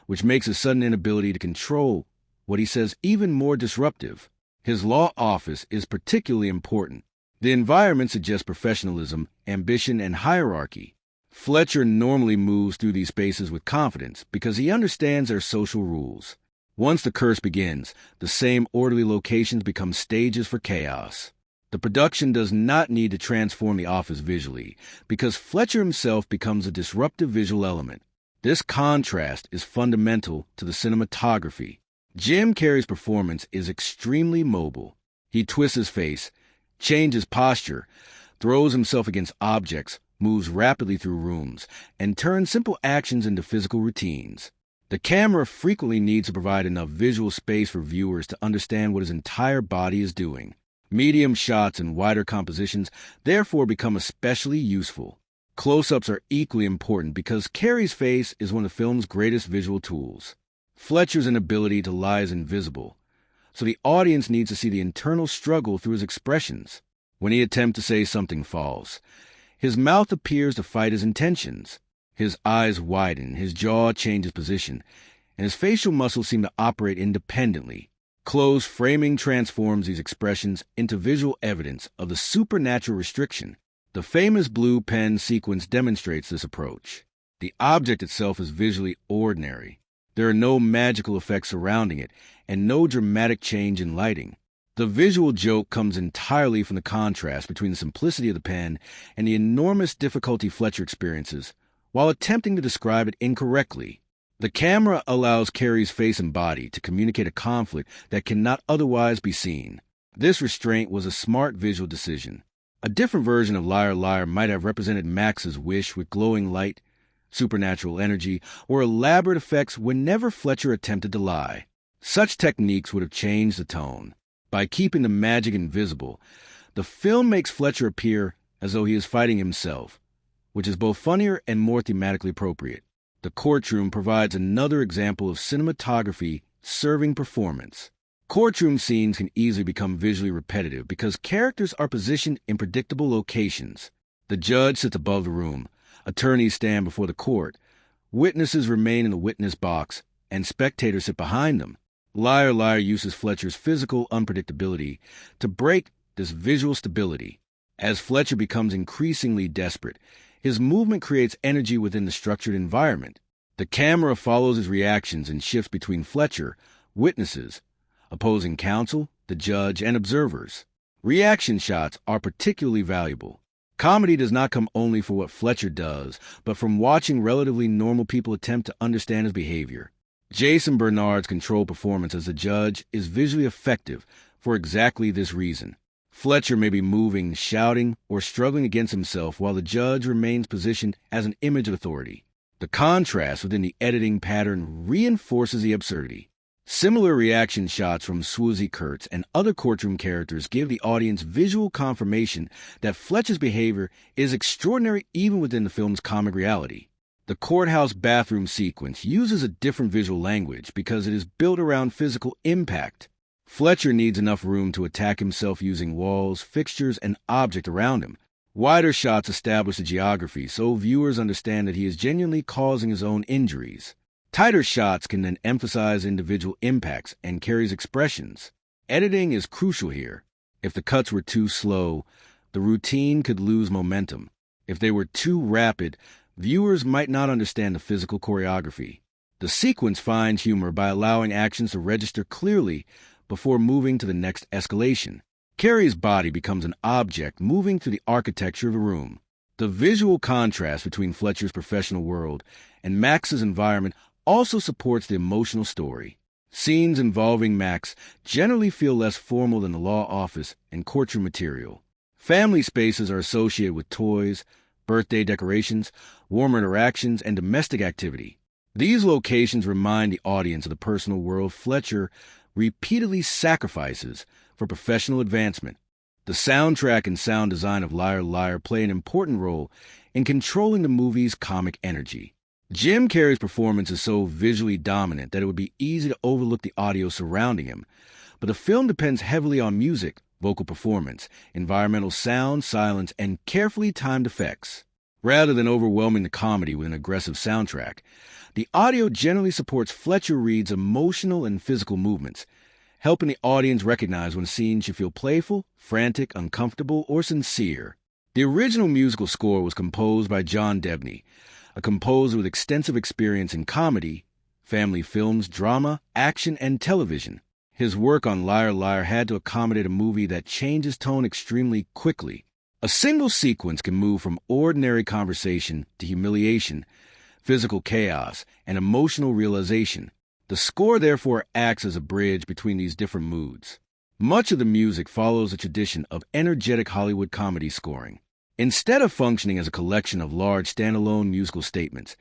which makes his sudden inability to control what he says even more disruptive. His law office is particularly important. The environment suggests professionalism, ambition, and hierarchy. Fletcher normally moves through these spaces with confidence because he understands their social rules. Once the curse begins, the same orderly locations become stages for chaos. The production does not need to transform the office visually because Fletcher himself becomes a disruptive visual element. This contrast is fundamental to the cinematography. Jim Carrey's performance is extremely mobile. He twists his face, changes posture, throws himself against objects, moves rapidly through rooms, and turns simple actions into physical routines. The camera frequently needs to provide enough visual space for viewers to understand what his entire body is doing. Medium shots and wider compositions therefore become especially useful. Close-ups are equally important because Carrey's face is one of the film's greatest visual tools. Fletcher's inability to lie is invisible, so the audience needs to see the internal struggle through his expressions. When he attempts to say something false, his mouth appears to fight his intentions. His eyes widen, his jaw changes position, and his facial muscles seem to operate independently. Close framing transforms these expressions into visual evidence of the supernatural restriction. The famous blue pen sequence demonstrates this approach. The object itself is visually ordinary. There are no magical effects surrounding it, and no dramatic change in lighting. The visual joke comes entirely from the contrast between the simplicity of the pen and the enormous difficulty Fletcher experiences while attempting to describe it incorrectly. The camera allows Carrey's face and body to communicate a conflict that cannot otherwise be seen. This restraint was a smart visual decision. A different version of Liar Liar might have represented Max's wish with glowing light, supernatural energy, or elaborate effects whenever Fletcher attempted to lie. Such techniques would have changed the tone. By keeping the magic invisible, the film makes Fletcher appear as though he is fighting himself, which is both funnier and more thematically appropriate. The courtroom provides another example of cinematography serving performance. Courtroom scenes can easily become visually repetitive because characters are positioned in predictable locations. The judge sits above the room, attorneys stand before the court, witnesses remain in the witness box, and spectators sit behind them. Liar Liar uses Fletcher's physical unpredictability to break this visual stability. As Fletcher becomes increasingly desperate, his movement creates energy within the structured environment. The camera follows his reactions and shifts between Fletcher, witnesses, opposing counsel, the judge, and observers. Reaction shots are particularly valuable. Comedy does not come only for what Fletcher does, but from watching relatively normal people attempt to understand his behavior. Jason Bernard's controlled performance as the judge is visually effective for exactly this reason. Fletcher may be moving, shouting, or struggling against himself while the judge remains positioned as an image of authority. The contrast within the editing pattern reinforces the absurdity. Similar reaction shots from Swoosie Kurtz and other courtroom characters give the audience visual confirmation that Fletcher's behavior is extraordinary even within the film's comic reality. The courthouse bathroom sequence uses a different visual language because it is built around physical impact. Fletcher needs enough room to attack himself using walls, fixtures, and objects around him. Wider shots establish the geography so viewers understand that he is genuinely causing his own injuries. Tighter shots can then emphasize individual impacts and Carrey's expressions. Editing is crucial here. If the cuts were too slow, the routine could lose momentum. If they were too rapid, viewers might not understand the physical choreography. The sequence finds humor by allowing actions to register clearly before moving to the next escalation. Carrey's body becomes an object moving through the architecture of a room. The visual contrast between Fletcher's professional world and Max's environment also supports the emotional story. Scenes involving Max generally feel less formal than the law office and courtroom material. Family spaces are associated with toys, birthday decorations, warm interactions, and domestic activity. These locations remind the audience of the personal world Fletcher repeatedly sacrifices for professional advancement. The soundtrack and sound design of Liar Liar play an important role in controlling the movie's comic energy. Jim Carrey's performance is so visually dominant that it would be easy to overlook the audio surrounding him, but the film depends heavily on music, vocal performance, environmental sound, silence, and carefully timed effects. Rather than overwhelming the comedy with an aggressive soundtrack, the audio generally supports Fletcher Reede's emotional and physical movements, helping the audience recognize when a scene should feel playful, frantic, uncomfortable, or sincere. The original musical score was composed by John Debney, a composer with extensive experience in comedy, family films, drama, action, and television. His work on Liar Liar had to accommodate a movie that changes tone extremely quickly. A single sequence can move from ordinary conversation to humiliation, physical chaos, and emotional realization. The score therefore acts as a bridge between these different moods. Much of the music follows a tradition of energetic Hollywood comedy scoring. Instead of functioning as a collection of large standalone musical statements,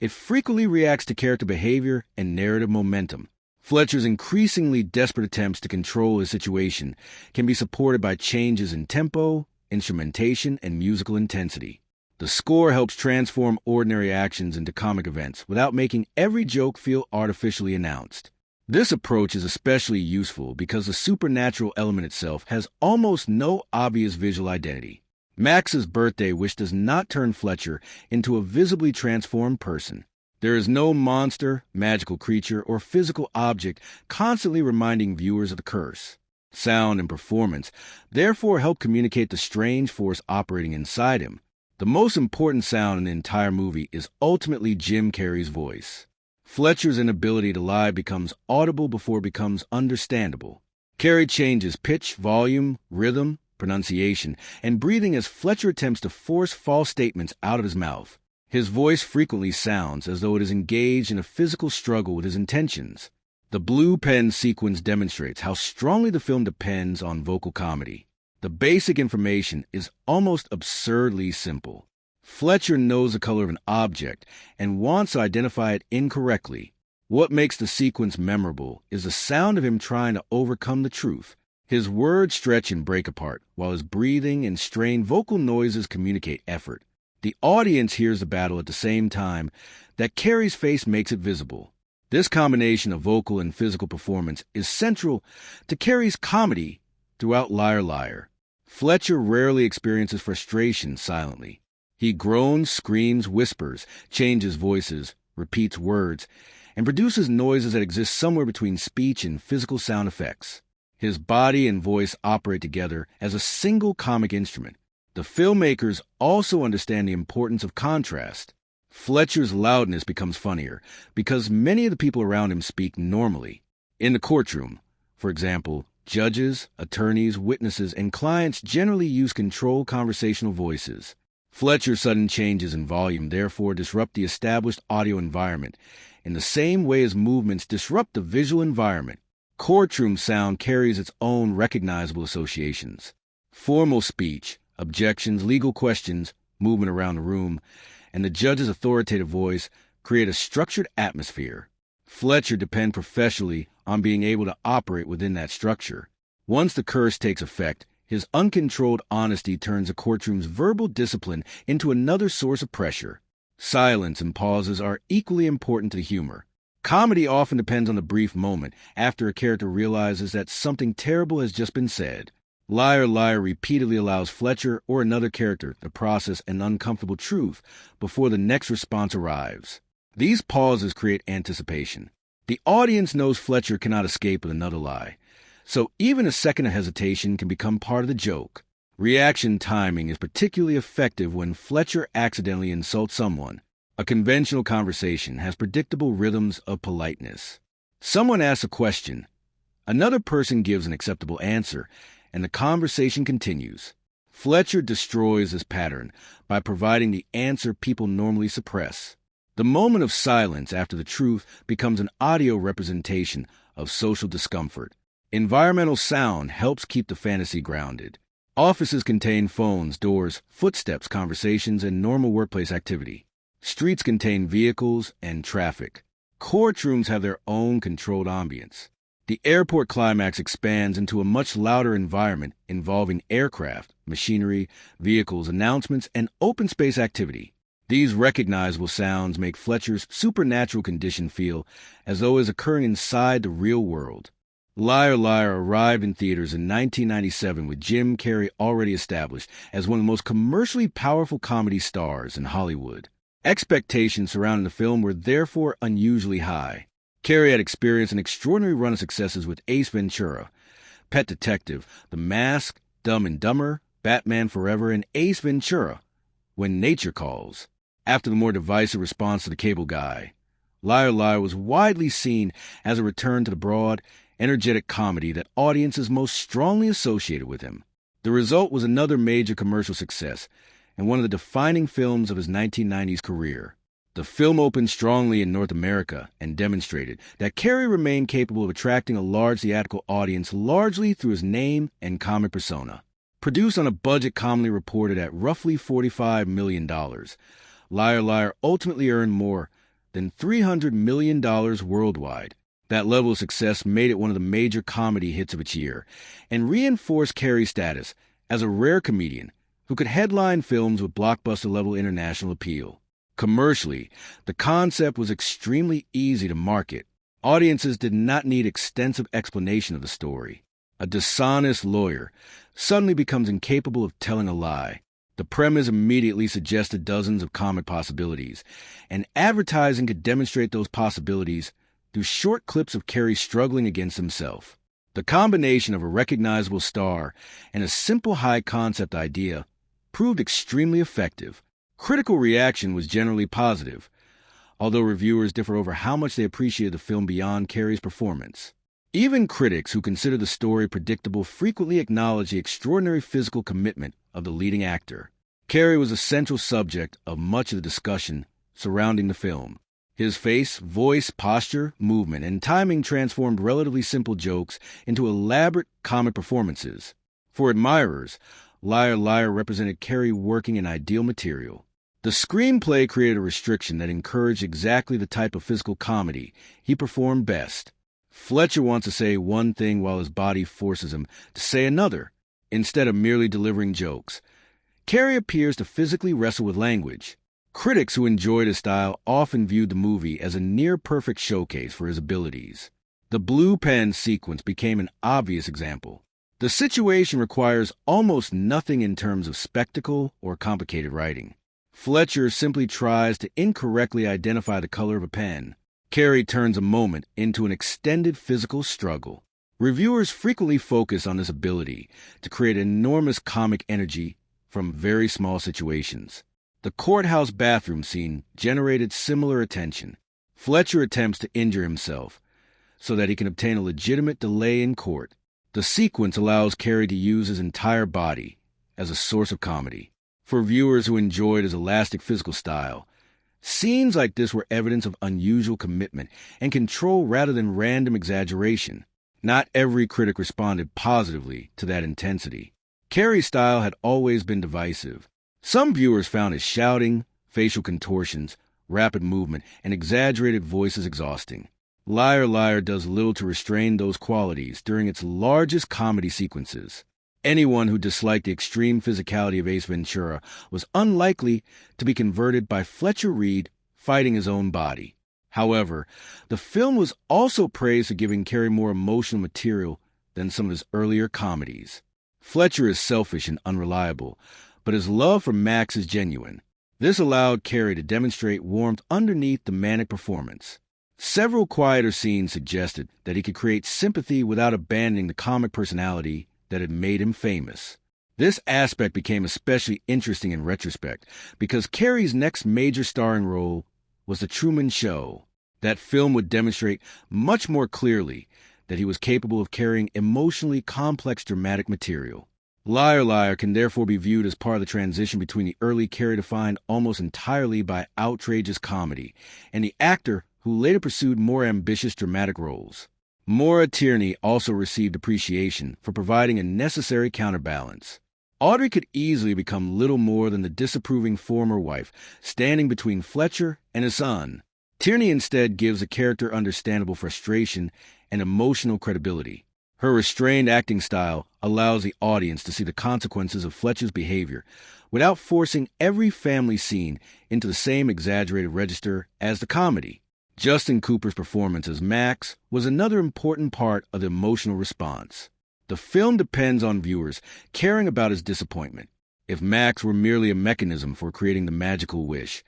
it frequently reacts to character behavior and narrative momentum. Fletcher's increasingly desperate attempts to control his situation can be supported by changes in tempo, instrumentation, and musical intensity. The score helps transform ordinary actions into comic events without making every joke feel artificially announced. This approach is especially useful because the supernatural element itself has almost no obvious visual identity. Max's birthday wish does not turn Fletcher into a visibly transformed person. There is no monster, magical creature, or physical object constantly reminding viewers of the curse. Sound and performance therefore help communicate the strange force operating inside him. The most important sound in the entire movie is ultimately Jim Carrey's voice. Fletcher's inability to lie becomes audible before it becomes understandable. Carrey changes pitch, volume, rhythm, pronunciation, and breathing as Fletcher attempts to force false statements out of his mouth. His voice frequently sounds as though it is engaged in a physical struggle with his intentions. The blue pen sequence demonstrates how strongly the film depends on vocal comedy. The basic information is almost absurdly simple. Fletcher knows the color of an object and wants to identify it incorrectly. What makes the sequence memorable is the sound of him trying to overcome the truth. His words stretch and break apart, while his breathing and strained vocal noises communicate effort. The audience hears the battle at the same time that Carrey's face makes it visible. This combination of vocal and physical performance is central to Carrey's comedy throughout Liar Liar. Fletcher rarely experiences frustration silently. He groans, screams, whispers, changes voices, repeats words, and produces noises that exist somewhere between speech and physical sound effects. His body and voice operate together as a single comic instrument. The filmmakers also understand the importance of contrast. Fletcher's loudness becomes funnier because many of the people around him speak normally. In the courtroom, for example, judges, attorneys, witnesses, and clients generally use controlled conversational voices. Fletcher's sudden changes in volume therefore disrupt the established audio environment in the same way as movements disrupt the visual environment. Courtroom sound carries its own recognizable associations. Formal speech, objections, legal questions, movement around the room, and the judge's authoritative voice create a structured atmosphere. Fletcher depends professionally on being able to operate within that structure. Once the curse takes effect, his uncontrolled honesty turns the courtroom's verbal discipline into another source of pressure. Silence and pauses are equally important to the humor. Comedy often depends on the brief moment after a character realizes that something terrible has just been said. Liar Liar repeatedly allows Fletcher or another character to process an uncomfortable truth before the next response arrives. These pauses create anticipation. The audience knows Fletcher cannot escape with another lie, so even a second of hesitation can become part of the joke. Reaction timing is particularly effective when Fletcher accidentally insults someone. A conventional conversation has predictable rhythms of politeness. Someone asks a question, Another person gives an acceptable answer, and the conversation continues. Fletcher destroys this pattern by providing the answer people normally suppress. The moment of silence after the truth becomes an audio representation of social discomfort. Environmental sound helps keep the fantasy grounded. Offices contain phones, doors, footsteps, conversations, and normal workplace activity. Streets contain vehicles and traffic. Courtrooms have their own controlled ambience. The airport climax expands into a much louder environment involving aircraft, machinery, vehicles, announcements, and open space activity. These recognizable sounds make Fletcher's supernatural condition feel as though it is occurring inside the real world. Liar Liar arrived in theaters in 1997 with Jim Carrey already established as one of the most commercially powerful comedy stars in Hollywood. Expectations surrounding the film were therefore unusually high. Carrey had experienced an extraordinary run of successes with Ace Ventura, Pet Detective, The Mask, Dumb and Dumber, Batman Forever, and Ace Ventura, When Nature Calls. After the more divisive response to The Cable Guy, Liar Liar was widely seen as a return to the broad, energetic comedy that audiences most strongly associated with him. The result was another major commercial success and one of the defining films of his 1990s career. The film opened strongly in North America and demonstrated that Carrey remained capable of attracting a large theatrical audience largely through his name and comic persona. Produced on a budget commonly reported at roughly $45 million, Liar Liar ultimately earned more than $300 million worldwide. That level of success made it one of the major comedy hits of its year and reinforced Carrey's status as a rare comedian who could headline films with blockbuster-level international appeal. Commercially, the concept was extremely easy to market. Audiences did not need extensive explanation of the story. A dishonest lawyer suddenly becomes incapable of telling a lie. The premise immediately suggested dozens of comic possibilities, and advertising could demonstrate those possibilities through short clips of Carrey struggling against himself. The combination of a recognizable star and a simple high-concept idea proved extremely effective. Critical reaction was generally positive, although reviewers differ over how much they appreciated the film beyond Carrey's performance. Even critics who consider the story predictable frequently acknowledge the extraordinary physical commitment of the leading actor. Carrey was a central subject of much of the discussion surrounding the film. His face, voice, posture, movement, and timing transformed relatively simple jokes into elaborate comic performances. For admirers, Liar Liar represented Carrey working in ideal material. The screenplay created a restriction that encouraged exactly the type of physical comedy he performed best. Fletcher wants to say one thing while his body forces him to say another, instead of merely delivering jokes. Carrey appears to physically wrestle with language. Critics who enjoyed his style often viewed the movie as a near-perfect showcase for his abilities. The blue pen sequence became an obvious example. The situation requires almost nothing in terms of spectacle or complicated writing. Fletcher simply tries to incorrectly identify the color of a pen. Carrey turns a moment into an extended physical struggle. Reviewers frequently focus on this ability to create enormous comic energy from very small situations. The courthouse bathroom scene generated similar attention. Fletcher attempts to injure himself so that he can obtain a legitimate delay in court. The sequence allows Carrey to use his entire body as a source of comedy. For viewers who enjoyed his elastic physical style, scenes like this were evidence of unusual commitment and control rather than random exaggeration. Not every critic responded positively to that intensity. Carrey's style had always been divisive. Some viewers found his shouting, facial contortions, rapid movement, and exaggerated voices exhausting. Liar Liar does little to restrain those qualities during its largest comedy sequences. Anyone who disliked the extreme physicality of Ace Ventura was unlikely to be converted by Fletcher Reede fighting his own body. However, the film was also praised for giving Carrey more emotional material than some of his earlier comedies. Fletcher is selfish and unreliable, but his love for Max is genuine. This allowed Carrey to demonstrate warmth underneath the manic performance. Several quieter scenes suggested that he could create sympathy without abandoning the comic personality that had made him famous. This aspect became especially interesting in retrospect because Carrey's next major starring role was The Truman Show. That film would demonstrate much more clearly that he was capable of carrying emotionally complex dramatic material. Liar Liar can therefore be viewed as part of the transition between the early Carrey defined almost entirely by outrageous comedy and the actor who later pursued more ambitious dramatic roles. Maura Tierney also received appreciation for providing a necessary counterbalance. Audrey could easily become little more than the disapproving former wife, standing between Fletcher and his son. Tierney instead gives the character understandable frustration and emotional credibility. Her restrained acting style allows the audience to see the consequences of Fletcher's behavior without forcing every family scene into the same exaggerated register as the comedy. Justin Cooper's performance as Max was another important part of the emotional response. The film depends on viewers caring about his disappointment. If Max were merely a mechanism for creating the magical wish,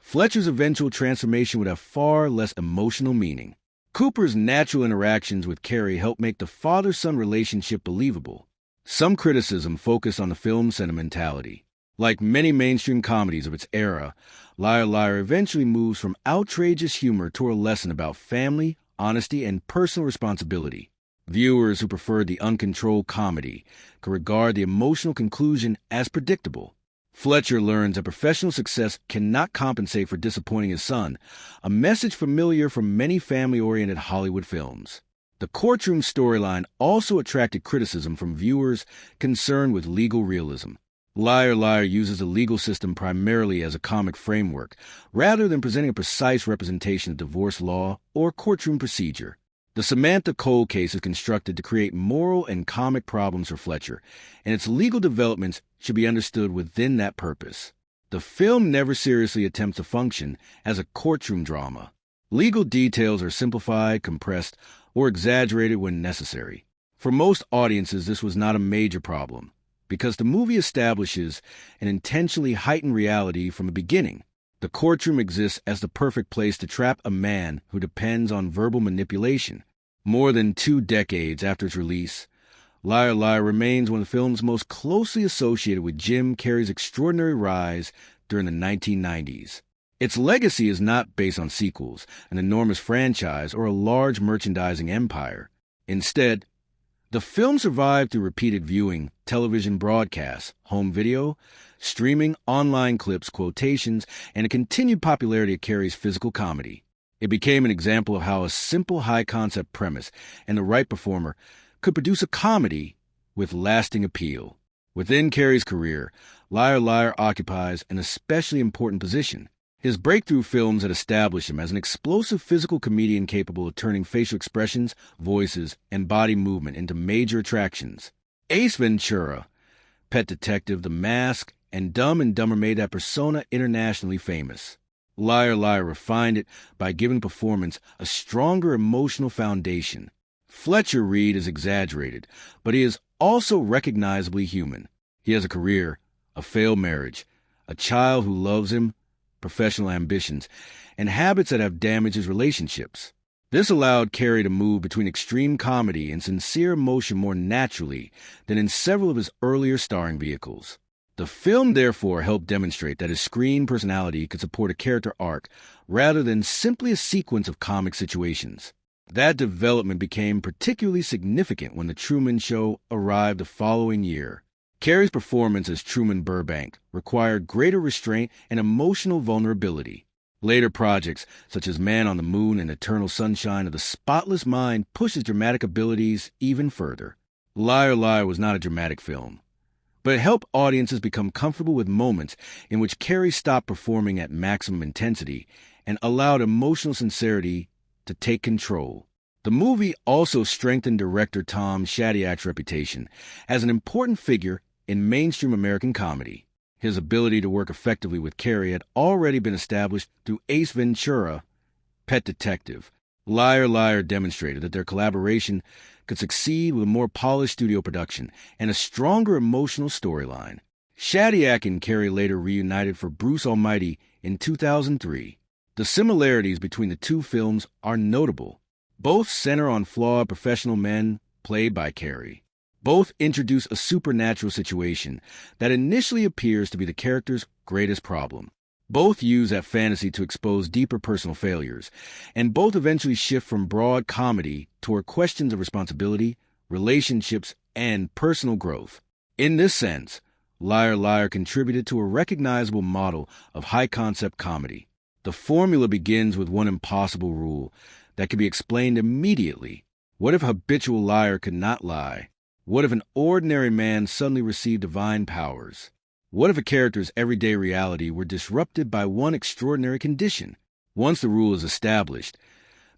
Fletcher's eventual transformation would have far less emotional meaning. Cooper's natural interactions with Carrey help make the father-son relationship believable. Some criticism focused on the film's sentimentality. Like many mainstream comedies of its era, Liar Liar eventually moves from outrageous humor to a lesson about family, honesty, and personal responsibility. Viewers who preferred the uncontrolled comedy could regard the emotional conclusion as predictable. Fletcher learns that professional success cannot compensate for disappointing his son, a message familiar from many family-oriented Hollywood films. The courtroom storyline also attracted criticism from viewers concerned with legal realism. Liar Liar uses the legal system primarily as a comic framework, rather than presenting a precise representation of divorce law or courtroom procedure. The Samantha Cole case is constructed to create moral and comic problems for Fletcher, and its legal developments should be understood within that purpose. The film never seriously attempts to function as a courtroom drama. Legal details are simplified, compressed, or exaggerated when necessary. For most audiences, this was not a major problem, because the movie establishes an intentionally heightened reality from the beginning. The courtroom exists as the perfect place to trap a man who depends on verbal manipulation. More than 2 decades after its release, Liar Liar remains one of the films most closely associated with Jim Carrey's extraordinary rise during the 1990s. Its legacy is not based on sequels, an enormous franchise, or a large merchandising empire. Instead, the film survived through repeated viewing, television broadcasts, home video, streaming, online clips, quotations, and a continued popularity of Carrey's physical comedy. It became an example of how a simple high-concept premise and the right performer could produce a comedy with lasting appeal. Within Carrey's career, Liar Liar occupies an especially important position. His breakthrough films had established him as an explosive physical comedian capable of turning facial expressions, voices, and body movement into major attractions. Ace Ventura, Pet Detective, The Mask, and Dumb and Dumber made that persona internationally famous. Liar Liar refined it by giving performance a stronger emotional foundation. Fletcher Reede is exaggerated, but he is also recognizably human. He has a career, a failed marriage, a child who loves him, professional ambitions, and habits that have damaged his relationships. This allowed Carrey to move between extreme comedy and sincere emotion more naturally than in several of his earlier starring vehicles. The film therefore helped demonstrate that his screen personality could support a character arc rather than simply a sequence of comic situations. That development became particularly significant when The Truman Show arrived the following year. Carrey's performance as Truman Burbank required greater restraint and emotional vulnerability. Later projects, such as Man on the Moon and Eternal Sunshine of the Spotless Mind, pushed his dramatic abilities even further. Liar Liar was not a dramatic film, but it helped audiences become comfortable with moments in which Carrey stopped performing at maximum intensity and allowed emotional sincerity to take control. The movie also strengthened director Tom Shadyack's reputation as an important figure in mainstream American comedy. His ability to work effectively with Carrey had already been established through Ace Ventura, Pet Detective. Liar Liar demonstrated that their collaboration could succeed with a more polished studio production and a stronger emotional storyline. Shadyack and Carrey later reunited for Bruce Almighty in 2003. The similarities between the two films are notable. Both center on flawed professional men played by Carrey. Both introduce a supernatural situation that initially appears to be the character's greatest problem. Both use that fantasy to expose deeper personal failures, and both eventually shift from broad comedy toward questions of responsibility, relationships, and personal growth. In this sense, Liar Liar contributed to a recognizable model of high-concept comedy. The formula begins with one impossible rule that can be explained immediately. What if a habitual liar could not lie? What if an ordinary man suddenly received divine powers? What if a character's everyday reality were disrupted by one extraordinary condition? Once the rule is established,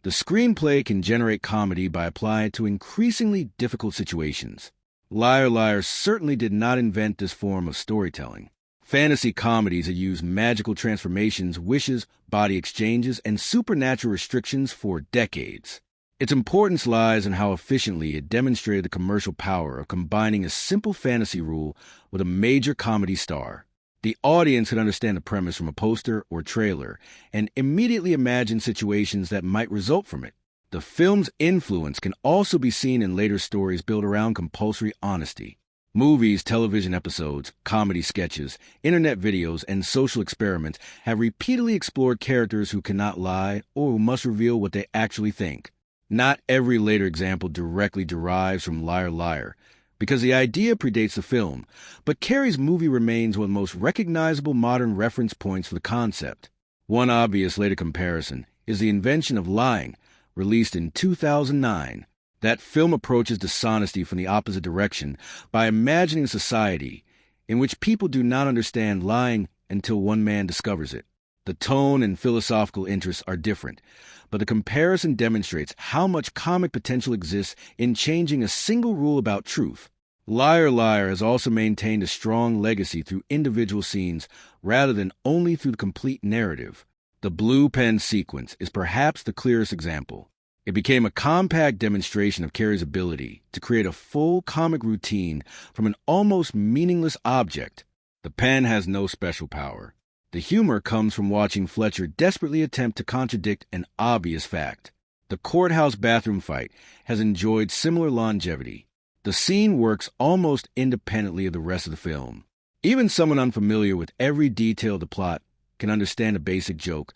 the screenplay can generate comedy by applying it to increasingly difficult situations. Liar Liar certainly did not invent this form of storytelling. Fantasy comedies have used magical transformations, wishes, body exchanges, and supernatural restrictions for decades. Its importance lies in how efficiently it demonstrated the commercial power of combining a simple fantasy rule with a major comedy star. The audience could understand the premise from a poster or trailer and immediately imagine situations that might result from it. The film's influence can also be seen in later stories built around compulsory honesty. Movies, television episodes, comedy sketches, internet videos, and social experiments have repeatedly explored characters who cannot lie or who must reveal what they actually think. Not every later example directly derives from Liar Liar, because the idea predates the film, but Carrey's movie remains one of the most recognizable modern reference points for the concept. One obvious later comparison is the invention of lying, released in 2009. That film approaches dishonesty from the opposite direction by imagining a society in which people do not understand lying until one man discovers it. The tone and philosophical interests are different, but the comparison demonstrates how much comic potential exists in changing a single rule about truth. Liar Liar has also maintained a strong legacy through individual scenes rather than only through the complete narrative. The blue pen sequence is perhaps the clearest example. It became a compact demonstration of Carrey's ability to create a full comic routine from an almost meaningless object. The pen has no special power. The humor comes from watching Fletcher desperately attempt to contradict an obvious fact. The courthouse bathroom fight has enjoyed similar longevity. The scene works almost independently of the rest of the film. Even someone unfamiliar with every detail of the plot can understand a basic joke,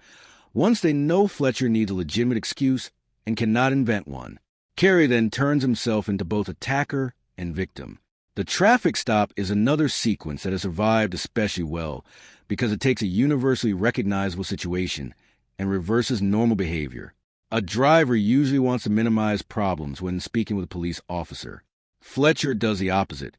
once they know Fletcher needs a legitimate excuse and cannot invent one. Carrey then turns himself into both attacker and victim. The traffic stop is another sequence that has survived especially well because it takes a universally recognizable situation and reverses normal behavior. A driver usually wants to minimize problems when speaking with a police officer. Fletcher does the opposite,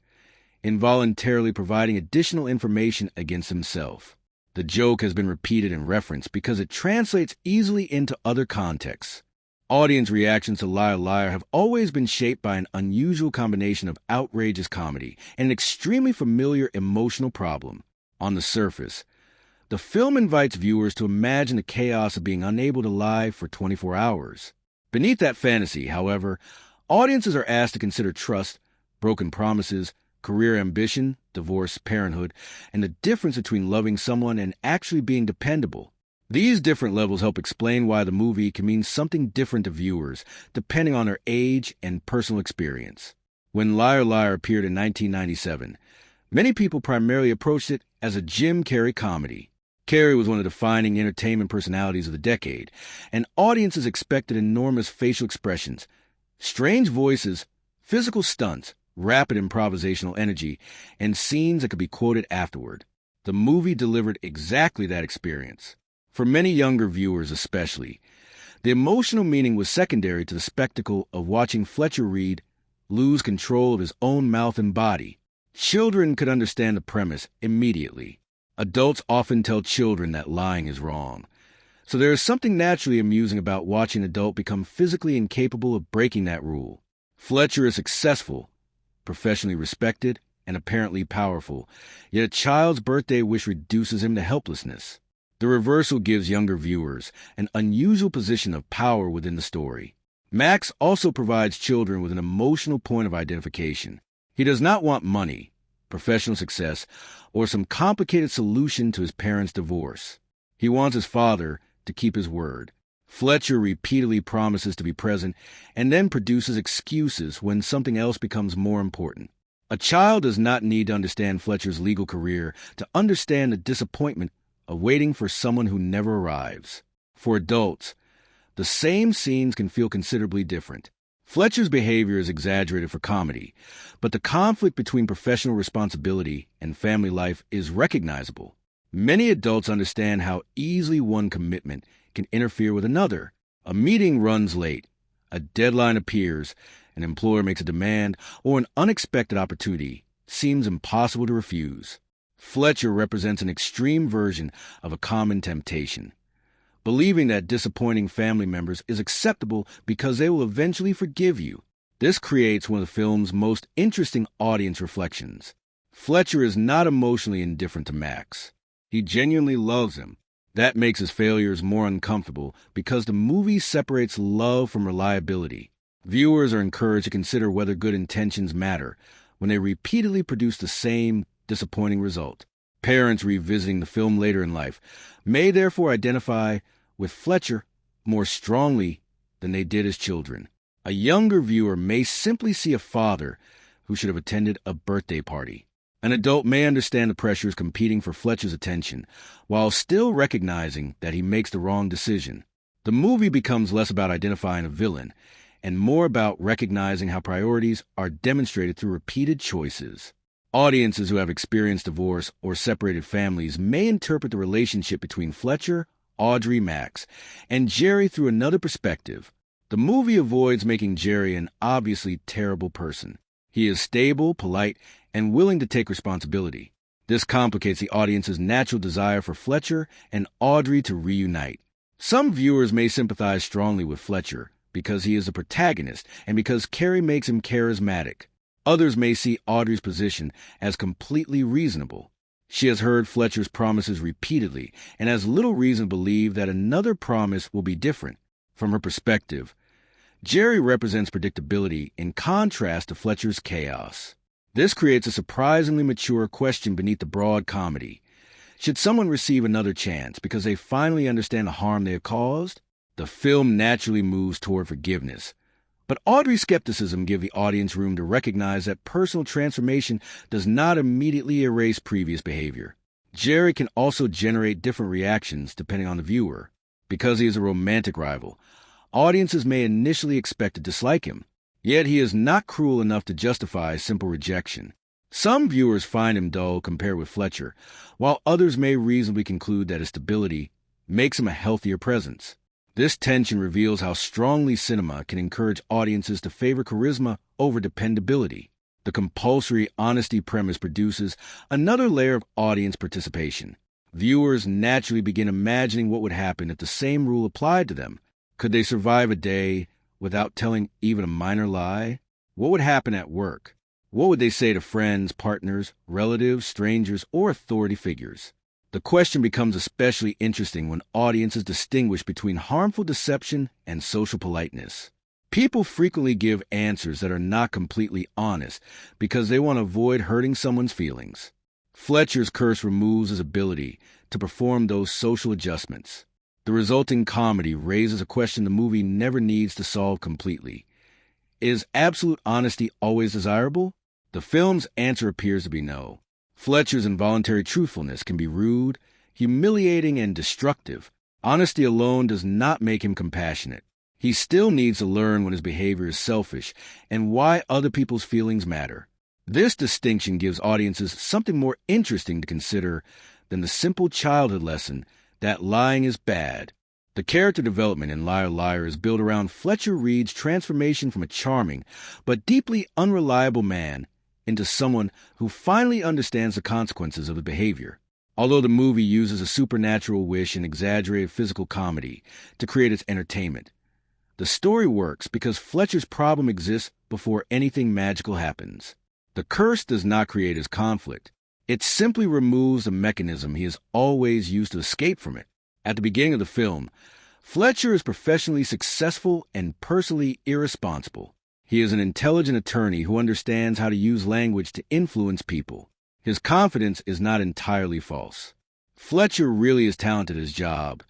involuntarily providing additional information against himself. The joke has been repeated and referenced because it translates easily into other contexts. Audience reactions to Liar Liar have always been shaped by an unusual combination of outrageous comedy and an extremely familiar emotional problem. On the surface, the film invites viewers to imagine the chaos of being unable to lie for 24 hours. Beneath that fantasy, however, audiences are asked to consider trust, broken promises, career ambition, divorce, parenthood, and the difference between loving someone and actually being dependable. These different levels help explain why the movie can mean something different to viewers, depending on their age and personal experience. When Liar Liar appeared in 1997, many people primarily approached it as a Jim Carrey comedy. Carrey was one of the defining entertainment personalities of the decade, and audiences expected enormous facial expressions, strange voices, physical stunts, rapid improvisational energy, and scenes that could be quoted afterward. The movie delivered exactly that experience. For many younger viewers especially, the emotional meaning was secondary to the spectacle of watching Fletcher Reede lose control of his own mouth and body. Children could understand the premise immediately. Adults often tell children that lying is wrong. So there is something naturally amusing about watching an adult become physically incapable of breaking that rule. Fletcher is successful, professionally respected, and apparently powerful, yet a child's birthday wish reduces him to helplessness. The reversal gives younger viewers an unusual position of power within the story. Max also provides children with an emotional point of identification. He does not want money, professional success, or some complicated solution to his parents' divorce. He wants his father to keep his word. Fletcher repeatedly promises to be present and then produces excuses when something else becomes more important. A child does not need to understand Fletcher's legal career to understand the disappointment of waiting for someone who never arrives. For adults, the same scenes can feel considerably different. Fletcher's behavior is exaggerated for comedy, but the conflict between professional responsibility and family life is recognizable. Many adults understand how easily one commitment can interfere with another. A meeting runs late, a deadline appears, an employer makes a demand, or an unexpected opportunity seems impossible to refuse. Fletcher represents an extreme version of a common temptation, believing that disappointing family members is acceptable because they will eventually forgive you. This creates one of the film's most interesting audience reflections. Fletcher is not emotionally indifferent to Max. He genuinely loves him. That makes his failures more uncomfortable because the movie separates love from reliability. Viewers are encouraged to consider whether good intentions matter when they repeatedly produce the same disappointing result. Parents revisiting the film later in life may therefore identify with Fletcher more strongly than they did as children. A younger viewer may simply see a father who should have attended a birthday party. An adult may understand the pressures competing for Fletcher's attention, while still recognizing that he makes the wrong decision. The movie becomes less about identifying a villain and more about recognizing how priorities are demonstrated through repeated choices. Audiences who have experienced divorce or separated families may interpret the relationship between Fletcher, Audrey, Max, and Jerry through another perspective. The movie avoids making Jerry an obviously terrible person. He is stable, polite, and willing to take responsibility. This complicates the audience's natural desire for Fletcher and Audrey to reunite. Some viewers may sympathize strongly with Fletcher because he is the protagonist and because Carrey makes him charismatic. Others may see Audrey's position as completely reasonable. She has heard Fletcher's promises repeatedly and has little reason to believe that another promise will be different. From her perspective, Jerry represents predictability in contrast to Fletcher's chaos. This creates a surprisingly mature question beneath the broad comedy. Should someone receive another chance because they finally understand the harm they have caused? The film naturally moves toward forgiveness. But Audrey's skepticism gives the audience room to recognize that personal transformation does not immediately erase previous behavior. Jerry can also generate different reactions depending on the viewer. Because he is a romantic rival, audiences may initially expect to dislike him. Yet he is not cruel enough to justify simple rejection. Some viewers find him dull compared with Fletcher, while others may reasonably conclude that his stability makes him a healthier presence. This tension reveals how strongly cinema can encourage audiences to favor charisma over dependability. The compulsory honesty premise produces another layer of audience participation. Viewers naturally begin imagining what would happen if the same rule applied to them. Could they survive a day without telling even a minor lie? What would happen at work? What would they say to friends, partners, relatives, strangers, or authority figures? The question becomes especially interesting when audiences distinguish between harmful deception and social politeness. People frequently give answers that are not completely honest because they want to avoid hurting someone's feelings. Fletcher's curse removes his ability to perform those social adjustments. The resulting comedy raises a question the movie never needs to solve completely. Is absolute honesty always desirable? The film's answer appears to be no. Fletcher's involuntary truthfulness can be rude, humiliating, and destructive. Honesty alone does not make him compassionate. He still needs to learn when his behavior is selfish and why other people's feelings matter. This distinction gives audiences something more interesting to consider than the simple childhood lesson that lying is bad. The character development in Liar Liar is built around Fletcher Reede's transformation from a charming but deeply unreliable man into someone who finally understands the consequences of the behavior. Although the movie uses a supernatural wish and exaggerated physical comedy to create its entertainment, the story works because Fletcher's problem exists before anything magical happens. The curse does not create his conflict. It simply removes the mechanism he has always used to escape from it. At the beginning of the film, Fletcher is professionally successful and personally irresponsible. He is an intelligent attorney who understands how to use language to influence people. His confidence is not entirely false. Fletcher really is talented at his job,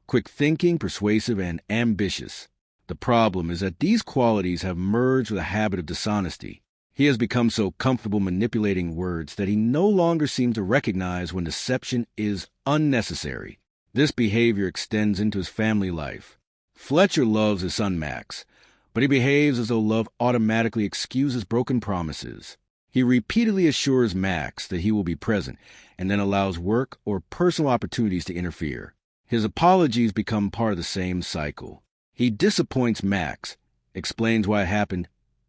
quick-thinking, persuasive, and ambitious. The problem is that these qualities have merged with a habit of dishonesty. He has become so comfortable manipulating words that he no longer seems to recognize when deception is unnecessary. This behavior extends into his family life. Fletcher loves his son Max, but he behaves as though love automatically excuses broken promises. He repeatedly assures Max that he will be present and then allows work or personal opportunities to interfere. His apologies become part of the same cycle. He disappoints Max, explains why it happened,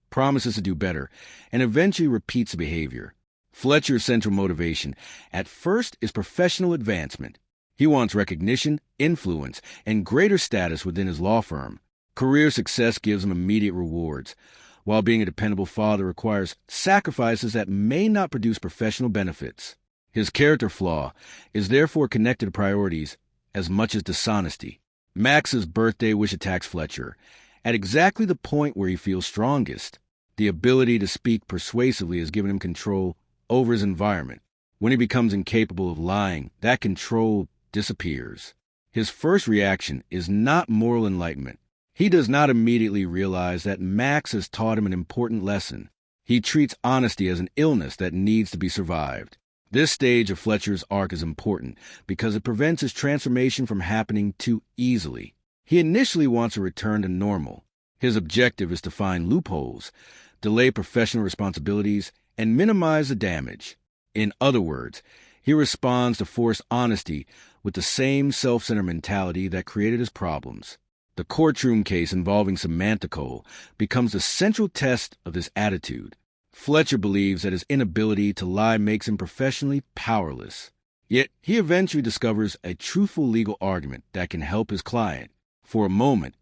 promises to do better, and eventually repeats the behavior. Fletcher's central motivation, at first, is professional advancement. He wants recognition, influence, and greater status within his law firm. Career success gives him immediate rewards, while being a dependable father requires sacrifices that may not produce professional benefits. His character flaw is therefore connected to priorities as much as dishonesty. Max's birthday wish attacks Fletcher at exactly the point where he feels strongest. The ability to speak persuasively has given him control over his environment. When he becomes incapable of lying, that control disappears. His first reaction is not moral enlightenment. He does not immediately realize that Max has taught him an important lesson. He treats honesty as an illness that needs to be survived. This stage of Fletcher's arc is important because it prevents his transformation from happening too easily. He initially wants a return to normal. His objective is to find loopholes, delay professional responsibilities, and minimize the damage. In other words, he responds to forced honesty with the same self-centered mentality that created his problems. The courtroom case involving Samantha Cole becomes the central test of this attitude. Fletcher believes that his inability to lie makes him professionally powerless. Yet he eventually discovers a truthful legal argument that can help his client. For a moment,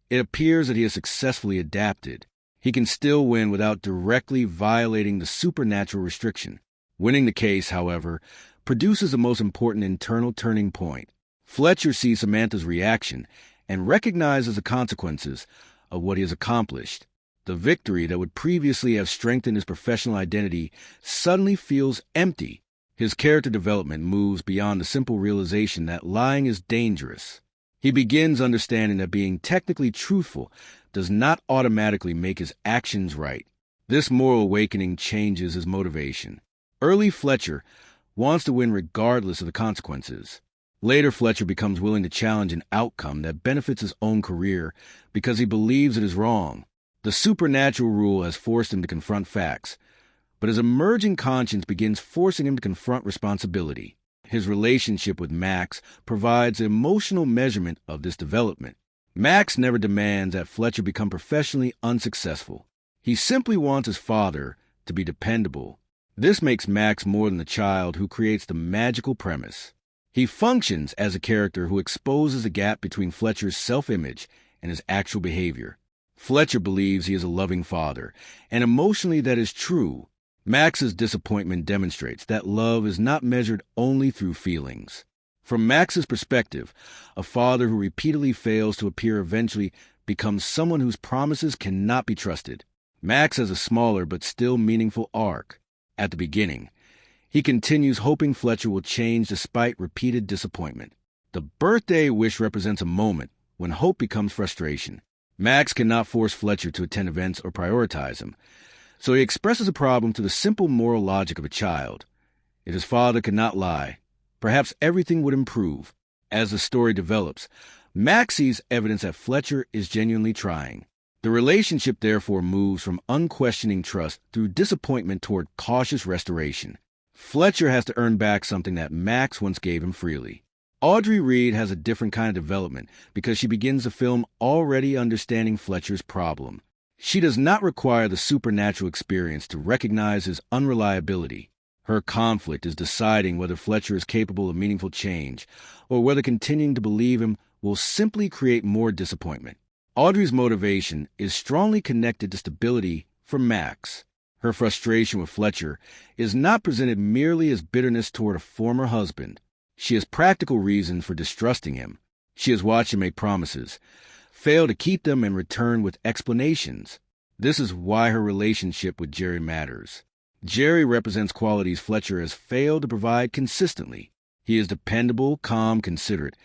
it appears that he has successfully adapted. He can still win without directly violating the supernatural restriction. Winning the case, however, produces the most important internal turning point. Fletcher sees Samantha's reaction and recognizes the consequences of what he has accomplished. The victory that would previously have strengthened his professional identity suddenly feels empty. His character development moves beyond the simple realization that lying is dangerous. He begins understanding that being technically truthful does not automatically make his actions right. This moral awakening changes his motivation. Early Fletcher wants to win regardless of the consequences. Later, Fletcher becomes willing to challenge an outcome that benefits his own career because he believes it is wrong. The supernatural rule has forced him to confront facts, but his emerging conscience begins forcing him to confront responsibility. His relationship with Max provides an emotional measurement of this development. Max never demands that Fletcher become professionally unsuccessful. He simply wants his father to be dependable. This makes Max more than the child who creates the magical premise. He functions as a character who exposes the gap between Fletcher's self-image and his actual behavior. Fletcher believes he is a loving father, and emotionally that is true. Max's disappointment demonstrates that love is not measured only through feelings. From Max's perspective, a father who repeatedly fails to appear eventually becomes someone whose promises cannot be trusted. Max has a smaller but still meaningful arc. At the beginning, he continues hoping Fletcher will change despite repeated disappointment. The birthday wish represents a moment when hope becomes frustration. Max cannot force Fletcher to attend events or prioritize him, so he expresses a problem through the simple moral logic of a child. If his father could not lie, perhaps everything would improve. As the story develops, Max sees evidence that Fletcher is genuinely trying. The relationship therefore moves from unquestioning trust through disappointment toward cautious restoration. Fletcher has to earn back something that Max once gave him freely. Audrey Reed has a different kind of development because she begins the film already understanding Fletcher's problem. She does not require the supernatural experience to recognize his unreliability. Her conflict is deciding whether Fletcher is capable of meaningful change or whether continuing to believe him will simply create more disappointment. Audrey's motivation is strongly connected to stability for Max. Her frustration with Fletcher is not presented merely as bitterness toward a former husband. She has practical reasons for distrusting him. She has watched him make promises, fail to keep them, and return with explanations. This is why her relationship with Jerry matters. Jerry represents qualities Fletcher has failed to provide consistently. He is dependable, calm, considerate,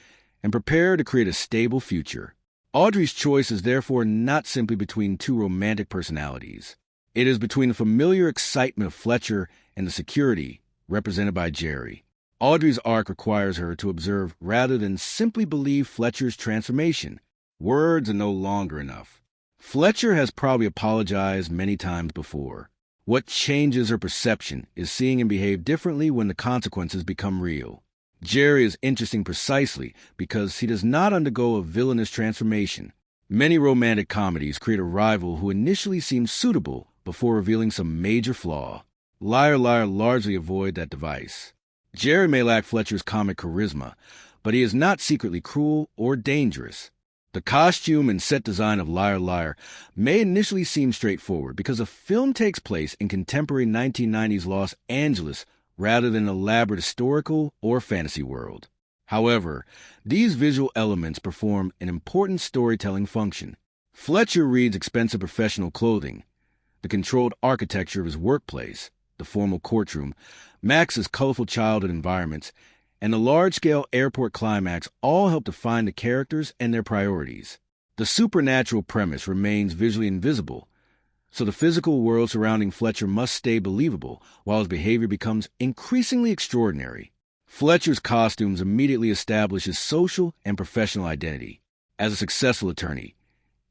and prepared to create a stable future. Audrey's choice is therefore not simply between two romantic personalities. It is between the familiar excitement of Fletcher and the security, represented by Jerry. Audrey's arc requires her to observe rather than simply believe Fletcher's transformation. Words are no longer enough. Fletcher has probably apologized many times before. What changes her perception is seeing him behave differently when the consequences become real. Jerry is interesting precisely because he does not undergo a villainous transformation. Many romantic comedies create a rival who initially seems suitable before revealing some major flaw. Liar Liar largely avoid that device. Jerry may lack Fletcher's comic charisma, but he is not secretly cruel or dangerous. The costume and set design of Liar Liar may initially seem straightforward because the film takes place in contemporary 1990s Los Angeles rather than an elaborate historical or fantasy world. However, these visual elements perform an important storytelling function. Fletcher Reede's expensive professional clothing, the controlled architecture of his workplace, the formal courtroom, Max's colorful childhood environments, and the large-scale airport climax all help define the characters and their priorities. The supernatural premise remains visually invisible, so the physical world surrounding Fletcher must stay believable while his behavior becomes increasingly extraordinary. Fletcher's costumes immediately establish his social and professional identity. As a successful attorney,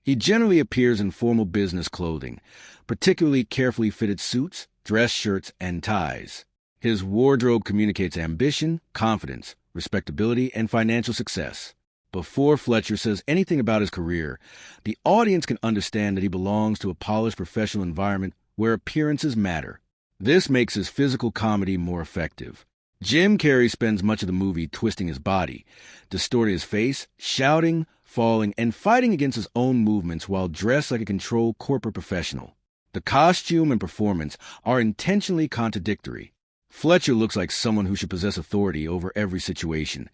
he generally appears in formal business clothing, particularly carefully fitted suits, dress shirts, and ties. His wardrobe communicates ambition, confidence, respectability, and financial success. Before Fletcher says anything about his career, the audience can understand that he belongs to a polished professional environment where appearances matter. This makes his physical comedy more effective. Jim Carrey spends much of the movie twisting his body, distorting his face, shouting, falling, and fighting against his own movements while dressed like a controlled corporate professional. The costume and performance are intentionally contradictory. Fletcher looks like someone who should possess authority over every situation,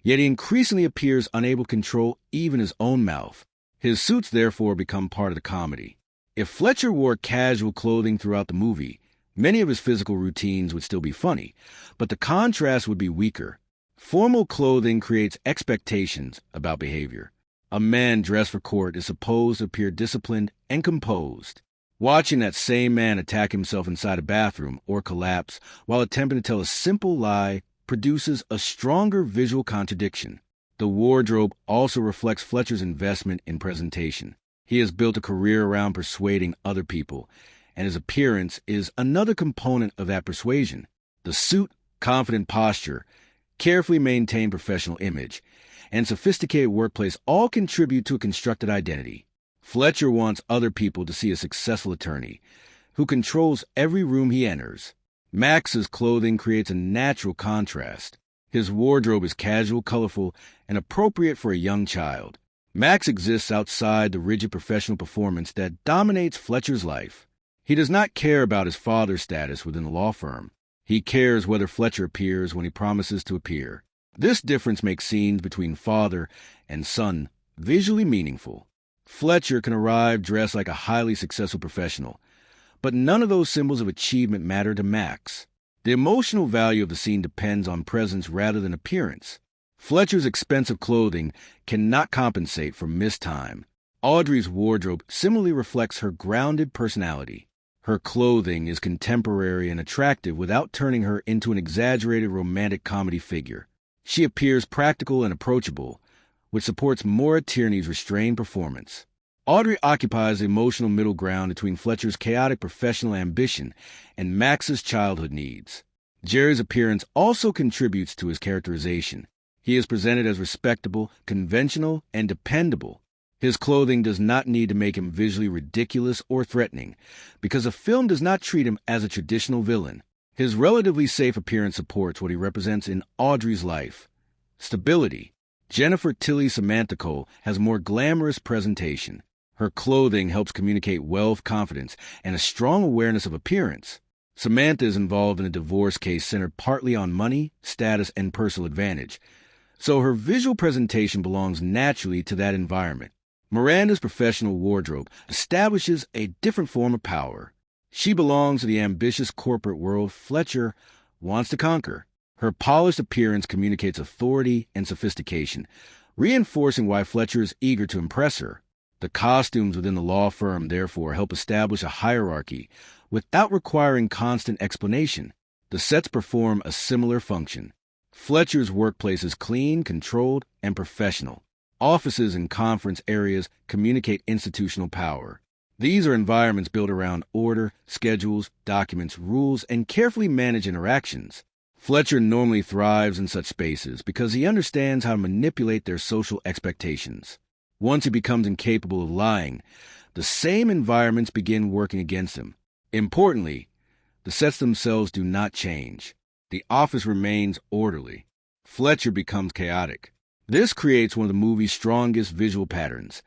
yet he increasingly appears unable to control even his own mouth. His suits therefore become part of the comedy. If Fletcher wore casual clothing throughout the movie, many of his physical routines would still be funny, but the contrast would be weaker. Formal clothing creates expectations about behavior. A man dressed for court is supposed to appear disciplined and composed. Watching that same man attack himself inside a bathroom or collapse while attempting to tell a simple lie produces a stronger visual contradiction. The wardrobe also reflects Fletcher's investment in presentation. He has built a career around persuading other people, and his appearance is another component of that persuasion. The suit, confident posture, carefully maintained professional image, and sophisticated workplace all contribute to a constructed identity. Fletcher wants other people to see a successful attorney who controls every room he enters. Max's clothing creates a natural contrast. His wardrobe is casual, colorful, and appropriate for a young child. Max exists outside the rigid professional performance that dominates Fletcher's life. He does not care about his father's status within the law firm. He cares whether Fletcher appears when he promises to appear. This difference makes scenes between father and son visually meaningful. Fletcher can arrive dressed like a highly successful professional, but none of those symbols of achievement matter to Max. The emotional value of the scene depends on presence rather than appearance. Fletcher's expensive clothing cannot compensate for missed time. Audrey's wardrobe similarly reflects her grounded personality. Her clothing is contemporary and attractive without turning her into an exaggerated romantic comedy figure. She appears practical and approachable, which supports Maura Tierney's restrained performance. Audrey occupies the emotional middle ground between Fletcher's chaotic professional ambition and Max's childhood needs. Jerry's appearance also contributes to his characterization. He is presented as respectable, conventional, and dependable. His clothing does not need to make him visually ridiculous or threatening, because the film does not treat him as a traditional villain. His relatively safe appearance supports what he represents in Audrey's life: stability. Jennifer Tilly Samantha Cole has more glamorous presentation. Her clothing helps communicate wealth, confidence, and a strong awareness of appearance. Samantha is involved in a divorce case centered partly on money, status, and personal advantage, so her visual presentation belongs naturally to that environment. Miranda's professional wardrobe establishes a different form of power. She belongs to the ambitious corporate world Fletcher wants to conquer. Her polished appearance communicates authority and sophistication, reinforcing why Fletcher is eager to impress her. The costumes within the law firm, therefore, help establish a hierarchy without requiring constant explanation. The sets perform a similar function. Fletcher's workplace is clean, controlled, and professional. Offices and conference areas communicate institutional power. These are environments built around order, schedules, documents, rules, and carefully managed interactions. Fletcher normally thrives in such spaces because he understands how to manipulate their social expectations. Once he becomes incapable of lying, the same environments begin working against him. Importantly, the sets themselves do not change. The office remains orderly. Fletcher becomes chaotic. This creates one of the movie's strongest visual patterns,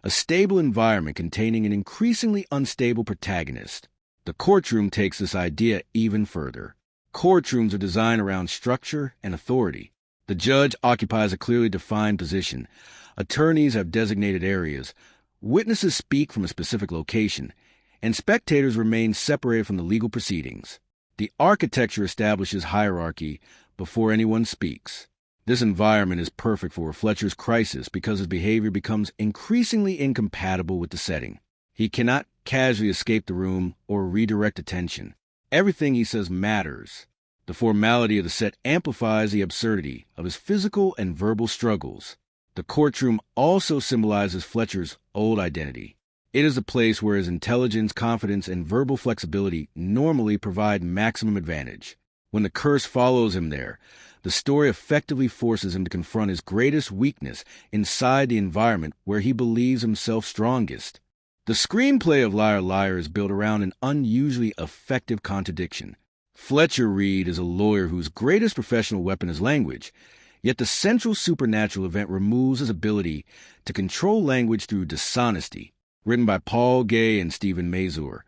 a stable environment containing an increasingly unstable protagonist. The courtroom takes this idea even further. Courtrooms are designed around structure and authority. The judge occupies a clearly defined position. Attorneys have designated areas. Witnesses speak from a specific location, and spectators remain separated from the legal proceedings. The architecture establishes hierarchy before anyone speaks. This environment is perfect for Fletcher's crisis because his behavior becomes increasingly incompatible with the setting. He cannot casually escape the room or redirect attention. Everything he says matters. The formality of the set amplifies the absurdity of his physical and verbal struggles. The courtroom also symbolizes Fletcher's old identity. It is a place where his intelligence, confidence, and verbal flexibility normally provide maximum advantage. When the curse follows him there, the story effectively forces him to confront his greatest weakness inside the environment where he believes himself strongest. The screenplay of Liar Liar is built around an unusually effective contradiction. Fletcher Reede is a lawyer whose greatest professional weapon is language, yet the central supernatural event removes his ability to control language through dishonesty. Written by Paul Gay and Stephen Mazur,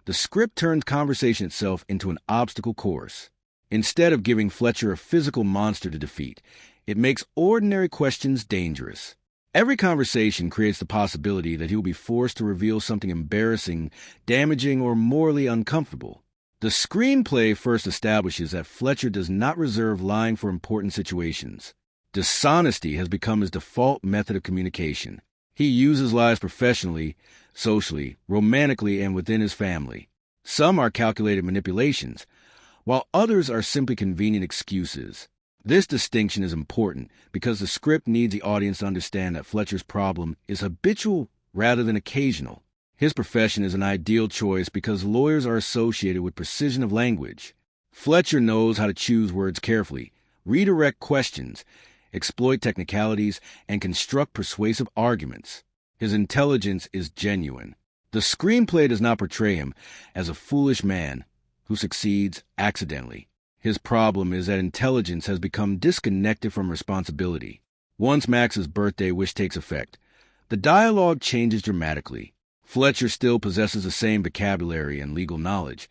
the script turns conversation itself into an obstacle course. Instead of giving Fletcher a physical monster to defeat, it makes ordinary questions dangerous. Every conversation creates the possibility that he will be forced to reveal something embarrassing, damaging, or morally uncomfortable. The screenplay first establishes that Fletcher does not reserve lying for important situations. Dishonesty has become his default method of communication. He uses lies professionally, socially, romantically, and within his family. Some are calculated manipulations, while others are simply convenient excuses. This distinction is important because the script needs the audience to understand that Fletcher's problem is habitual rather than occasional. His profession is an ideal choice because lawyers are associated with precision of language. Fletcher knows how to choose words carefully, redirect questions, exploit technicalities, and construct persuasive arguments. His intelligence is genuine. The screenplay does not portray him as a foolish man who succeeds accidentally. His problem is that intelligence has become disconnected from responsibility. Once Max's birthday wish takes effect, the dialogue changes dramatically. Fletcher still possesses the same vocabulary and legal knowledge,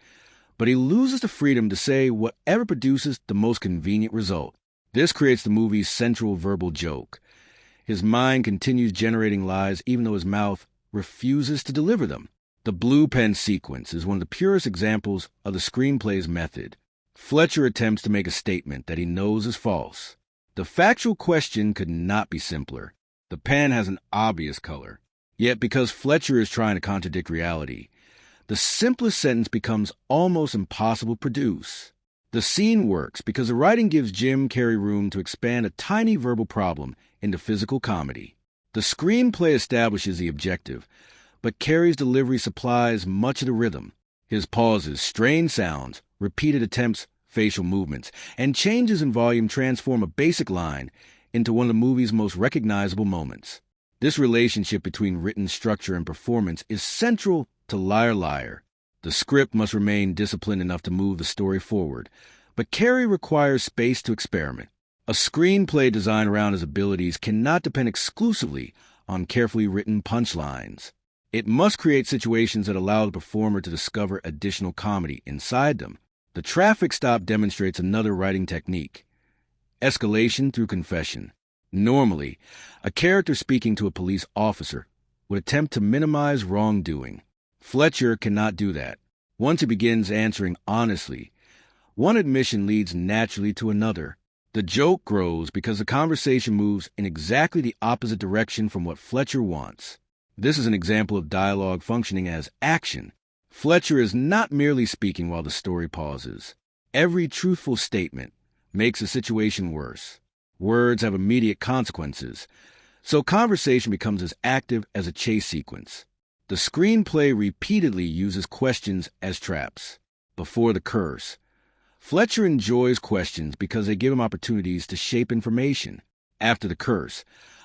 but he loses the freedom to say whatever produces the most convenient result. This creates the movie's central verbal joke. His mind continues generating lies even though his mouth refuses to deliver them. The blue pen sequence is one of the purest examples of the screenplay's method. Fletcher attempts to make a statement that he knows is false. The factual question could not be simpler. The pen has an obvious color. Yet because Fletcher is trying to contradict reality, the simplest sentence becomes almost impossible to produce. The scene works because the writing gives Jim Carrey room to expand a tiny verbal problem into physical comedy. The screenplay establishes the objective, but Carrey's delivery supplies much of the rhythm. His pauses, strained sounds, repeated attempts, facial movements, and changes in volume transform a basic line into one of the movie's most recognizable moments. This relationship between written structure and performance is central to Liar Liar. The script must remain disciplined enough to move the story forward, but Carrey requires space to experiment. A screenplay designed around his abilities cannot depend exclusively on carefully written punchlines. It must create situations that allow the performer to discover additional comedy inside them. The traffic stop demonstrates another writing technique: escalation through confession. Normally, a character speaking to a police officer would attempt to minimize wrongdoing. Fletcher cannot do that. Once he begins answering honestly, one admission leads naturally to another. The joke grows because the conversation moves in exactly the opposite direction from what Fletcher wants. This is an example of dialogue functioning as action. Fletcher is not merely speaking while the story pauses. Every truthful statement makes a situation worse. Words have immediate consequences, so conversation becomes as active as a chase sequence. The screenplay repeatedly uses questions as traps. Before the curse, Fletcher enjoys questions because they give him opportunities to shape information. After the curse,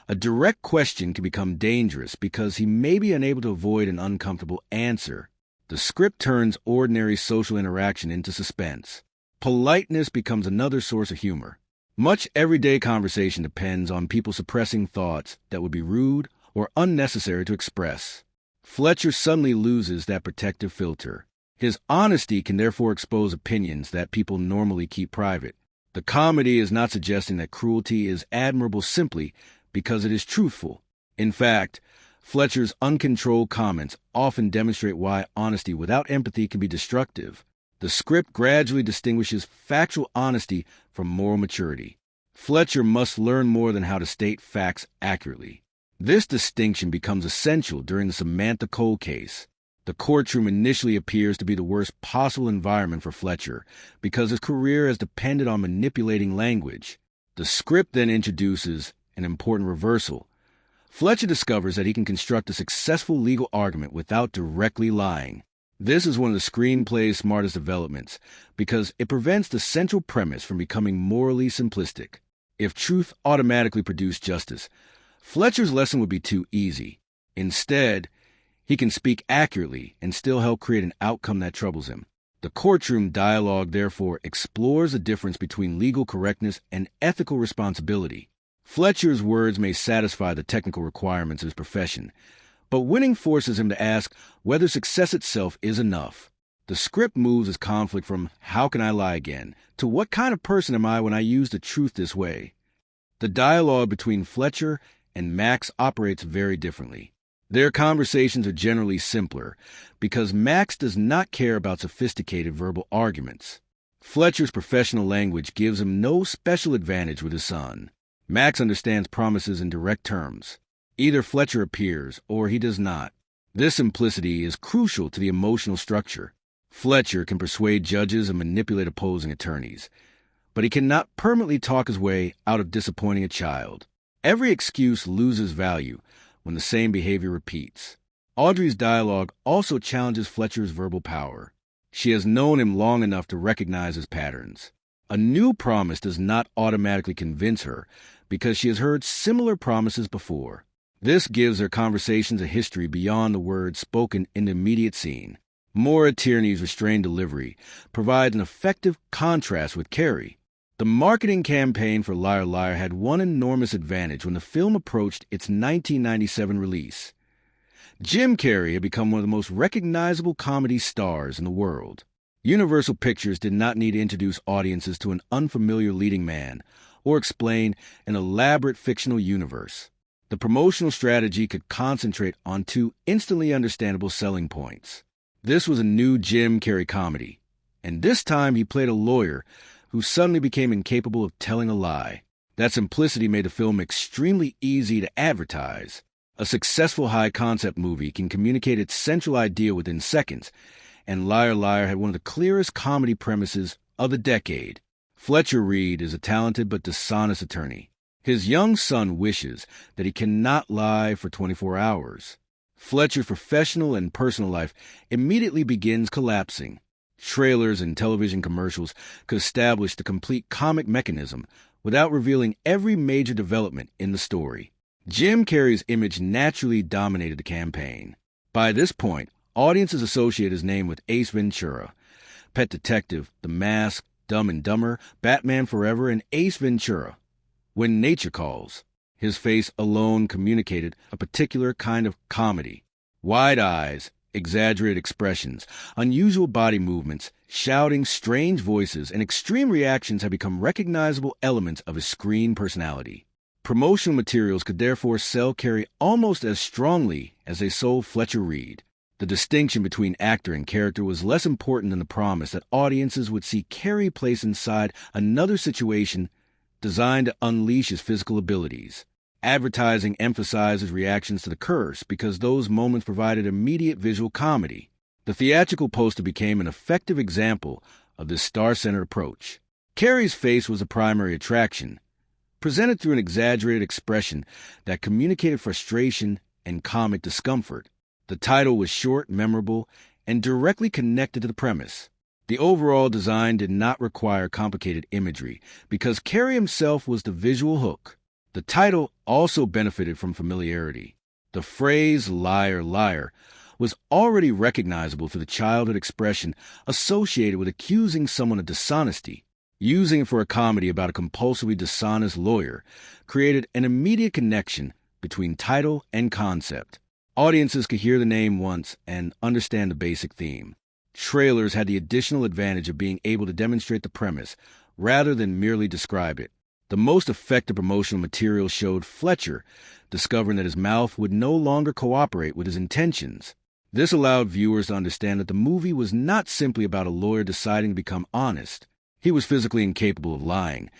a direct question can become dangerous because he may be unable to avoid an uncomfortable answer. The script turns ordinary social interaction into suspense. Politeness becomes another source of humor. Much everyday conversation depends on people suppressing thoughts that would be rude or unnecessary to express. Fletcher suddenly loses that protective filter. His honesty can therefore expose opinions that people normally keep private. The comedy is not suggesting that cruelty is admirable simply because it is truthful. In fact, Fletcher's uncontrolled comments often demonstrate why honesty without empathy can be destructive. The script gradually distinguishes factual honesty from moral maturity. Fletcher must learn more than how to state facts accurately. This distinction becomes essential during the Samantha Cole case. The courtroom initially appears to be the worst possible environment for Fletcher because his career has depended on manipulating language. The script then introduces an important reversal. Fletcher discovers that he can construct a successful legal argument without directly lying. This is one of the screenplay's smartest developments because it prevents the central premise from becoming morally simplistic. If truth automatically produced justice, Fletcher's lesson would be too easy. Instead, he can speak accurately and still help create an outcome that troubles him. The courtroom dialogue, therefore, explores the difference between legal correctness and ethical responsibility. Fletcher's words may satisfy the technical requirements of his profession, but winning forces him to ask whether success itself is enough. The script moves his conflict from "how can I lie again" to "what kind of person am I when I use the truth this way?" The dialogue between Fletcher and Max operates very differently. Their conversations are generally simpler because Max does not care about sophisticated verbal arguments. Fletcher's professional language gives him no special advantage with his son. Max understands promises in direct terms. Either Fletcher appears or he does not. This simplicity is crucial to the emotional structure. Fletcher can persuade judges and manipulate opposing attorneys, but he cannot permanently talk his way out of disappointing a child. Every excuse loses value when the same behavior repeats. Audrey's dialogue also challenges Fletcher's verbal power. She has known him long enough to recognize his patterns. A new promise does not automatically convince her because she has heard similar promises before. This gives their conversations a history beyond the words spoken in the immediate scene. Maura Tierney's restrained delivery provides an effective contrast with Carrey. The marketing campaign for Liar Liar had one enormous advantage when the film approached its 1997 release. Jim Carrey had become one of the most recognizable comedy stars in the world. Universal Pictures did not need to introduce audiences to an unfamiliar leading man or explain an elaborate fictional universe. The promotional strategy could concentrate on two instantly understandable selling points. This was a new Jim Carrey comedy, and this time he played a lawyer who suddenly became incapable of telling a lie. That simplicity made the film extremely easy to advertise. A successful high-concept movie can communicate its central idea within seconds, and Liar Liar had one of the clearest comedy premises of the decade. Fletcher Reede is a talented but dishonest attorney. His young son wishes that he cannot lie for 24 hours. Fletcher's professional and personal life immediately begins collapsing. Trailers and television commercials could establish the complete comic mechanism without revealing every major development in the story. Jim Carrey's image naturally dominated the campaign. By this point, audiences associate his name with Ace Ventura, Pet Detective, The Mask, Dumb and Dumber, Batman Forever, and Ace Ventura. When nature calls, his face alone communicated a particular kind of comedy. Wide eyes, exaggerated expressions, unusual body movements, shouting, strange voices, and extreme reactions have become recognizable elements of his screen personality. Promotional materials could therefore sell Carrey almost as strongly as they sold Fletcher Reede. The distinction between actor and character was less important than the promise that audiences would see Carrey placed inside another situation designed to unleash his physical abilities. Advertising emphasizes reactions to the curse because those moments provided immediate visual comedy. The theatrical poster became an effective example of this star-centered approach. Carrey's face was a primary attraction, presented through an exaggerated expression that communicated frustration and comic discomfort. The title was short, memorable, and directly connected to the premise. The overall design did not require complicated imagery because Carrey himself was the visual hook. The title also benefited from familiarity. The phrase "liar, liar" was already recognizable through the childhood expression associated with accusing someone of dishonesty. Using it for a comedy about a compulsively dishonest lawyer created an immediate connection between title and concept. Audiences could hear the name once and understand the basic theme. Trailers had the additional advantage of being able to demonstrate the premise rather than merely describe it. The most effective promotional material showed Fletcher discovering that his mouth would no longer cooperate with his intentions. This allowed viewers to understand that the movie was not simply about a lawyer deciding to become honest. He was physically incapable of lying,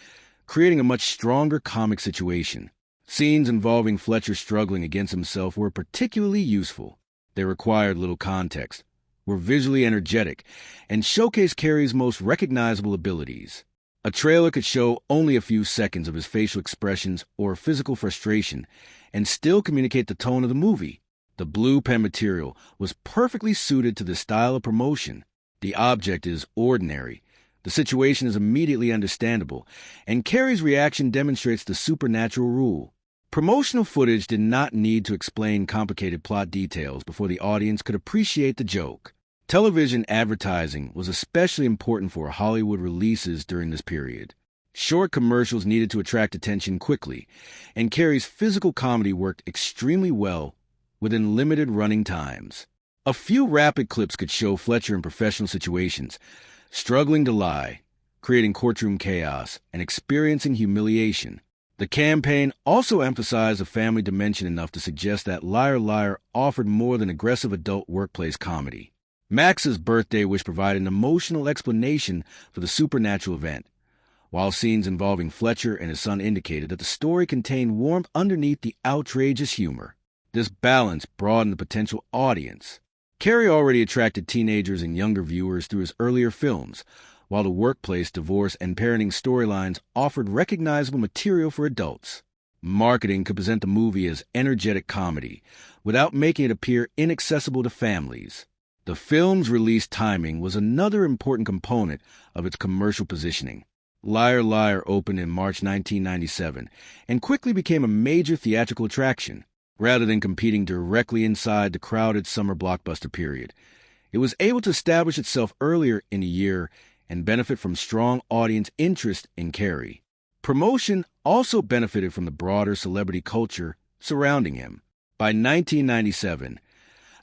creating a much stronger comic situation. Scenes involving Fletcher struggling against himself were particularly useful. They required little context, were visually energetic, and showcased Carrey's most recognizable abilities. A trailer could show only a few seconds of his facial expressions or physical frustration and still communicate the tone of the movie. The blue pen material was perfectly suited to this style of promotion. The object is ordinary. The situation is immediately understandable, and Carrey's reaction demonstrates the supernatural rule. Promotional footage did not need to explain complicated plot details before the audience could appreciate the joke. Television advertising was especially important for Hollywood releases during this period. Short commercials needed to attract attention quickly, and Carrey's physical comedy worked extremely well within limited running times. A few rapid clips could show Fletcher in professional situations, struggling to lie, creating courtroom chaos, and experiencing humiliation. The campaign also emphasized a family dimension enough to suggest that Liar Liar offered more than aggressive adult workplace comedy. Max's birthday wish provided an emotional explanation for the supernatural event, while scenes involving Fletcher and his son indicated that the story contained warmth underneath the outrageous humor. This balance broadened the potential audience. Carrey already attracted teenagers and younger viewers through his earlier films, while the workplace, divorce, and parenting storylines offered recognizable material for adults. Marketing could present the movie as energetic comedy without making it appear inaccessible to families. The film's release timing was another important component of its commercial positioning. Liar Liar opened in March 1997 and quickly became a major theatrical attraction. Rather than competing directly inside the crowded summer blockbuster period, it was able to establish itself earlier in the year and benefit from strong audience interest in Carrey. Promotion also benefited from the broader celebrity culture surrounding him. By 1997,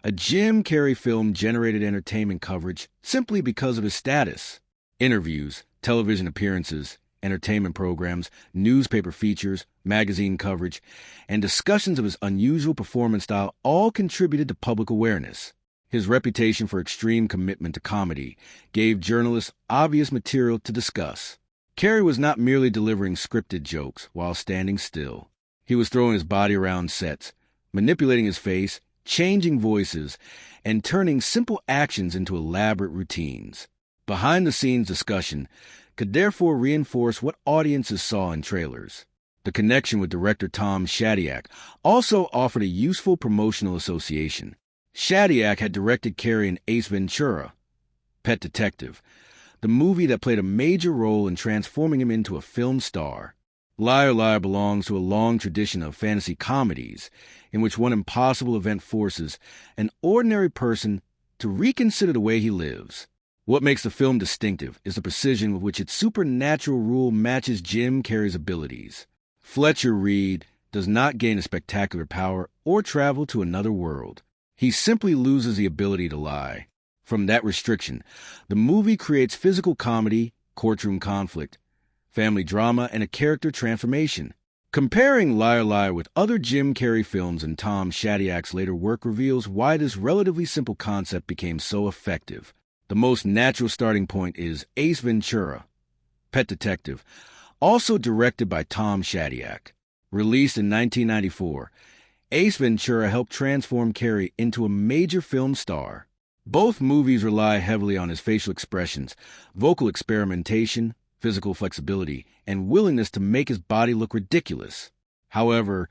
a Jim Carrey film generated entertainment coverage simply because of his status. Interviews, television appearances, entertainment programs, newspaper features, magazine coverage, and discussions of his unusual performance style all contributed to public awareness. His reputation for extreme commitment to comedy gave journalists obvious material to discuss. Carrey was not merely delivering scripted jokes while standing still. He was throwing his body around sets, manipulating his face, changing voices, and turning simple actions into elaborate routines. Behind-the-scenes discussion could therefore reinforce what audiences saw in trailers. The connection with director Tom Shadyac also offered a useful promotional association. Shadyac had directed Carrey in Ace Ventura, Pet Detective, the movie that played a major role in transforming him into a film star. Liar Liar belongs to a long tradition of fantasy comedies in which one impossible event forces an ordinary person to reconsider the way he lives. What makes the film distinctive is the precision with which its supernatural rule matches Jim Carrey's abilities. Fletcher Reede does not gain a spectacular power or travel to another world. He simply loses the ability to lie. From that restriction, the movie creates physical comedy, courtroom conflict, family drama, and a character transformation. Comparing Liar Liar with other Jim Carrey films and Tom Shadyak's later work reveals why this relatively simple concept became so effective. The most natural starting point is Ace Ventura, Pet Detective, also directed by Tom Shadyac. Released in 1994, Ace Ventura helped transform Carrey into a major film star. Both movies rely heavily on his facial expressions, vocal experimentation, physical flexibility, and willingness to make his body look ridiculous. However,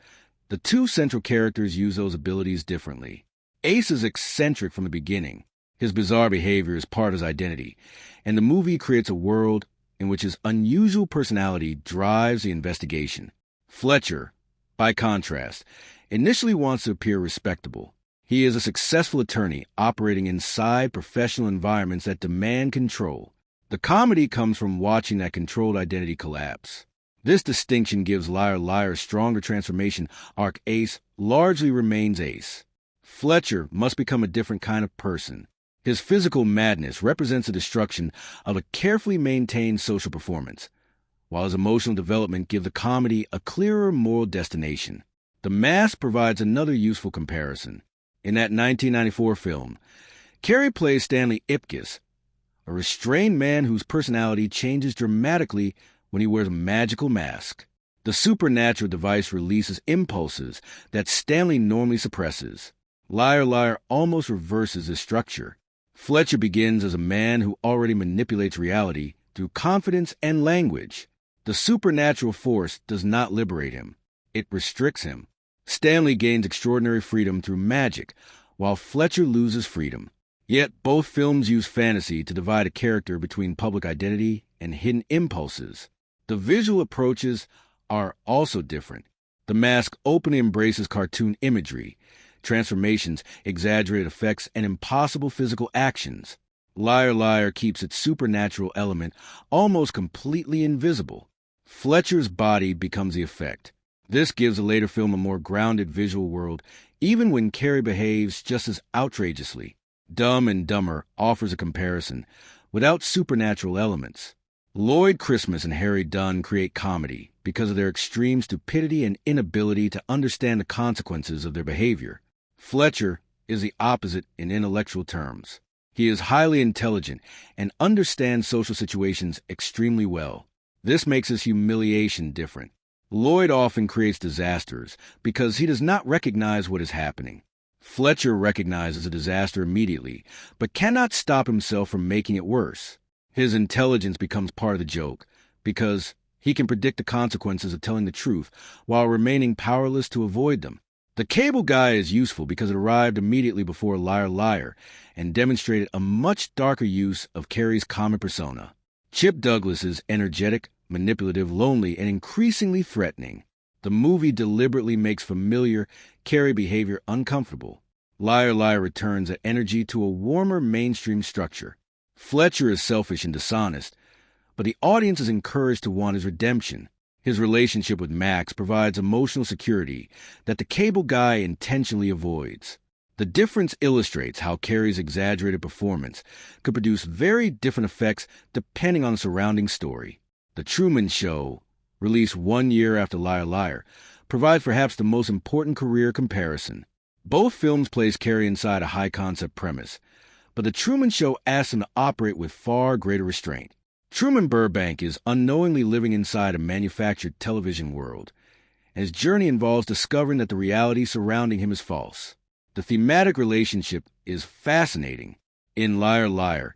the two central characters use those abilities differently. Ace is eccentric from the beginning. His bizarre behavior is part of his identity, and the movie creates a world in which his unusual personality drives the investigation. Fletcher, by contrast, initially wants to appear respectable. He is a successful attorney operating inside professional environments that demand control. The comedy comes from watching that controlled identity collapse. This distinction gives Liar Liar a stronger transformation arc. Ace largely remains Ace. Fletcher must become a different kind of person. His physical madness represents the destruction of a carefully maintained social performance, while his emotional development gives the comedy a clearer moral destination. The Mask provides another useful comparison. In that 1994 film, Carrey plays Stanley Ipkiss, a restrained man whose personality changes dramatically when he wears a magical mask. The supernatural device releases impulses that Stanley normally suppresses. Liar Liar almost reverses this structure. Fletcher begins as a man who already manipulates reality through confidence and language. The supernatural force does not liberate him. It restricts him. Stanley gains extraordinary freedom through magic, while Fletcher loses freedom. Yet both films use fantasy to divide a character between public identity and hidden impulses. The visual approaches are also different. The Mask openly embraces cartoon imagery, transformations, exaggerated effects, and impossible physical actions. Liar Liar keeps its supernatural element almost completely invisible. Fletcher's body becomes the effect. This gives the later film a more grounded visual world, even when Carrey behaves just as outrageously. Dumb and Dumber offers a comparison, without supernatural elements. Lloyd Christmas and Harry Dunn create comedy because of their extreme stupidity and inability to understand the consequences of their behavior. Fletcher is the opposite in intellectual terms. He is highly intelligent and understands social situations extremely well. This makes his humiliation different. Lloyd often creates disasters because he does not recognize what is happening. Fletcher recognizes a disaster immediately, but cannot stop himself from making it worse. His intelligence becomes part of the joke because he can predict the consequences of telling the truth while remaining powerless to avoid them. The Cable Guy is useful because it arrived immediately before Liar Liar and demonstrated a much darker use of Carrey's common persona. Chip Douglas is energetic, manipulative, lonely, and increasingly threatening. The movie deliberately makes familiar Carrey behavior uncomfortable. Liar Liar returns that energy to a warmer mainstream structure. Fletcher is selfish and dishonest, but the audience is encouraged to want his redemption. His relationship with Max provides emotional security that the Cable Guy intentionally avoids. The difference illustrates how Carrey's exaggerated performance could produce very different effects depending on the surrounding story. The Truman Show, released 1 year after Liar Liar, provides perhaps the most important career comparison. Both films place Carrey inside a high-concept premise, but The Truman Show asks him to operate with far greater restraint. Truman Burbank is unknowingly living inside a manufactured television world, and his journey involves discovering that the reality surrounding him is false. The thematic relationship is fascinating. In Liar Liar,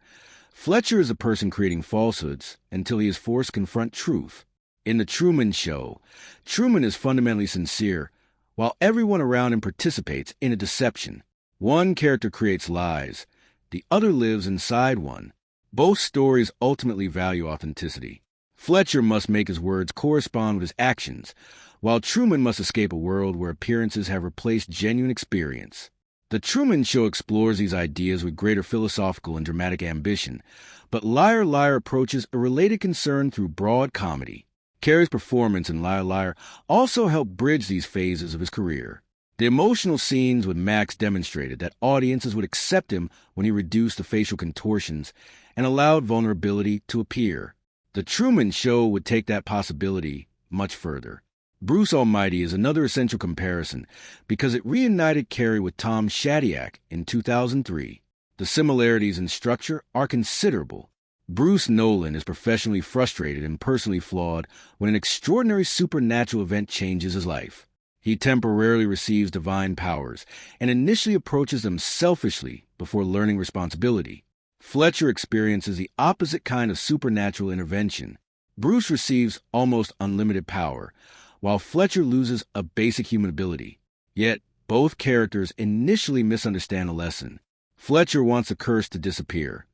Fletcher is a person creating falsehoods until he is forced to confront truth. In The Truman Show, Truman is fundamentally sincere, while everyone around him participates in a deception. One character creates lies, the other lives inside one. Both stories ultimately value authenticity. Fletcher must make his words correspond with his actions, while Truman must escape a world where appearances have replaced genuine experience. The Truman Show explores these ideas with greater philosophical and dramatic ambition, but Liar Liar approaches a related concern through broad comedy. Carrey's performance in Liar Liar also helped bridge these phases of his career. The emotional scenes with Max demonstrated that audiences would accept him when he reduced the facial contortions and allowed vulnerability to appear. The Truman Show would take that possibility much further. Bruce Almighty is another essential comparison because it reunited Carrey with Tom Shadyac in 2003. The similarities in structure are considerable. Bruce Nolan is professionally frustrated and personally flawed when an extraordinary supernatural event changes his life. He temporarily receives divine powers and initially approaches them selfishly before learning responsibility. Fletcher experiences the opposite kind of supernatural intervention. Bruce receives almost unlimited power, while Fletcher loses a basic human ability. Yet, both characters initially misunderstand a lesson. Fletcher wants a curse to disappear,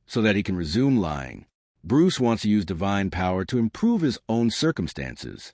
so that he can resume lying. Bruce wants to use divine power to improve his own circumstances.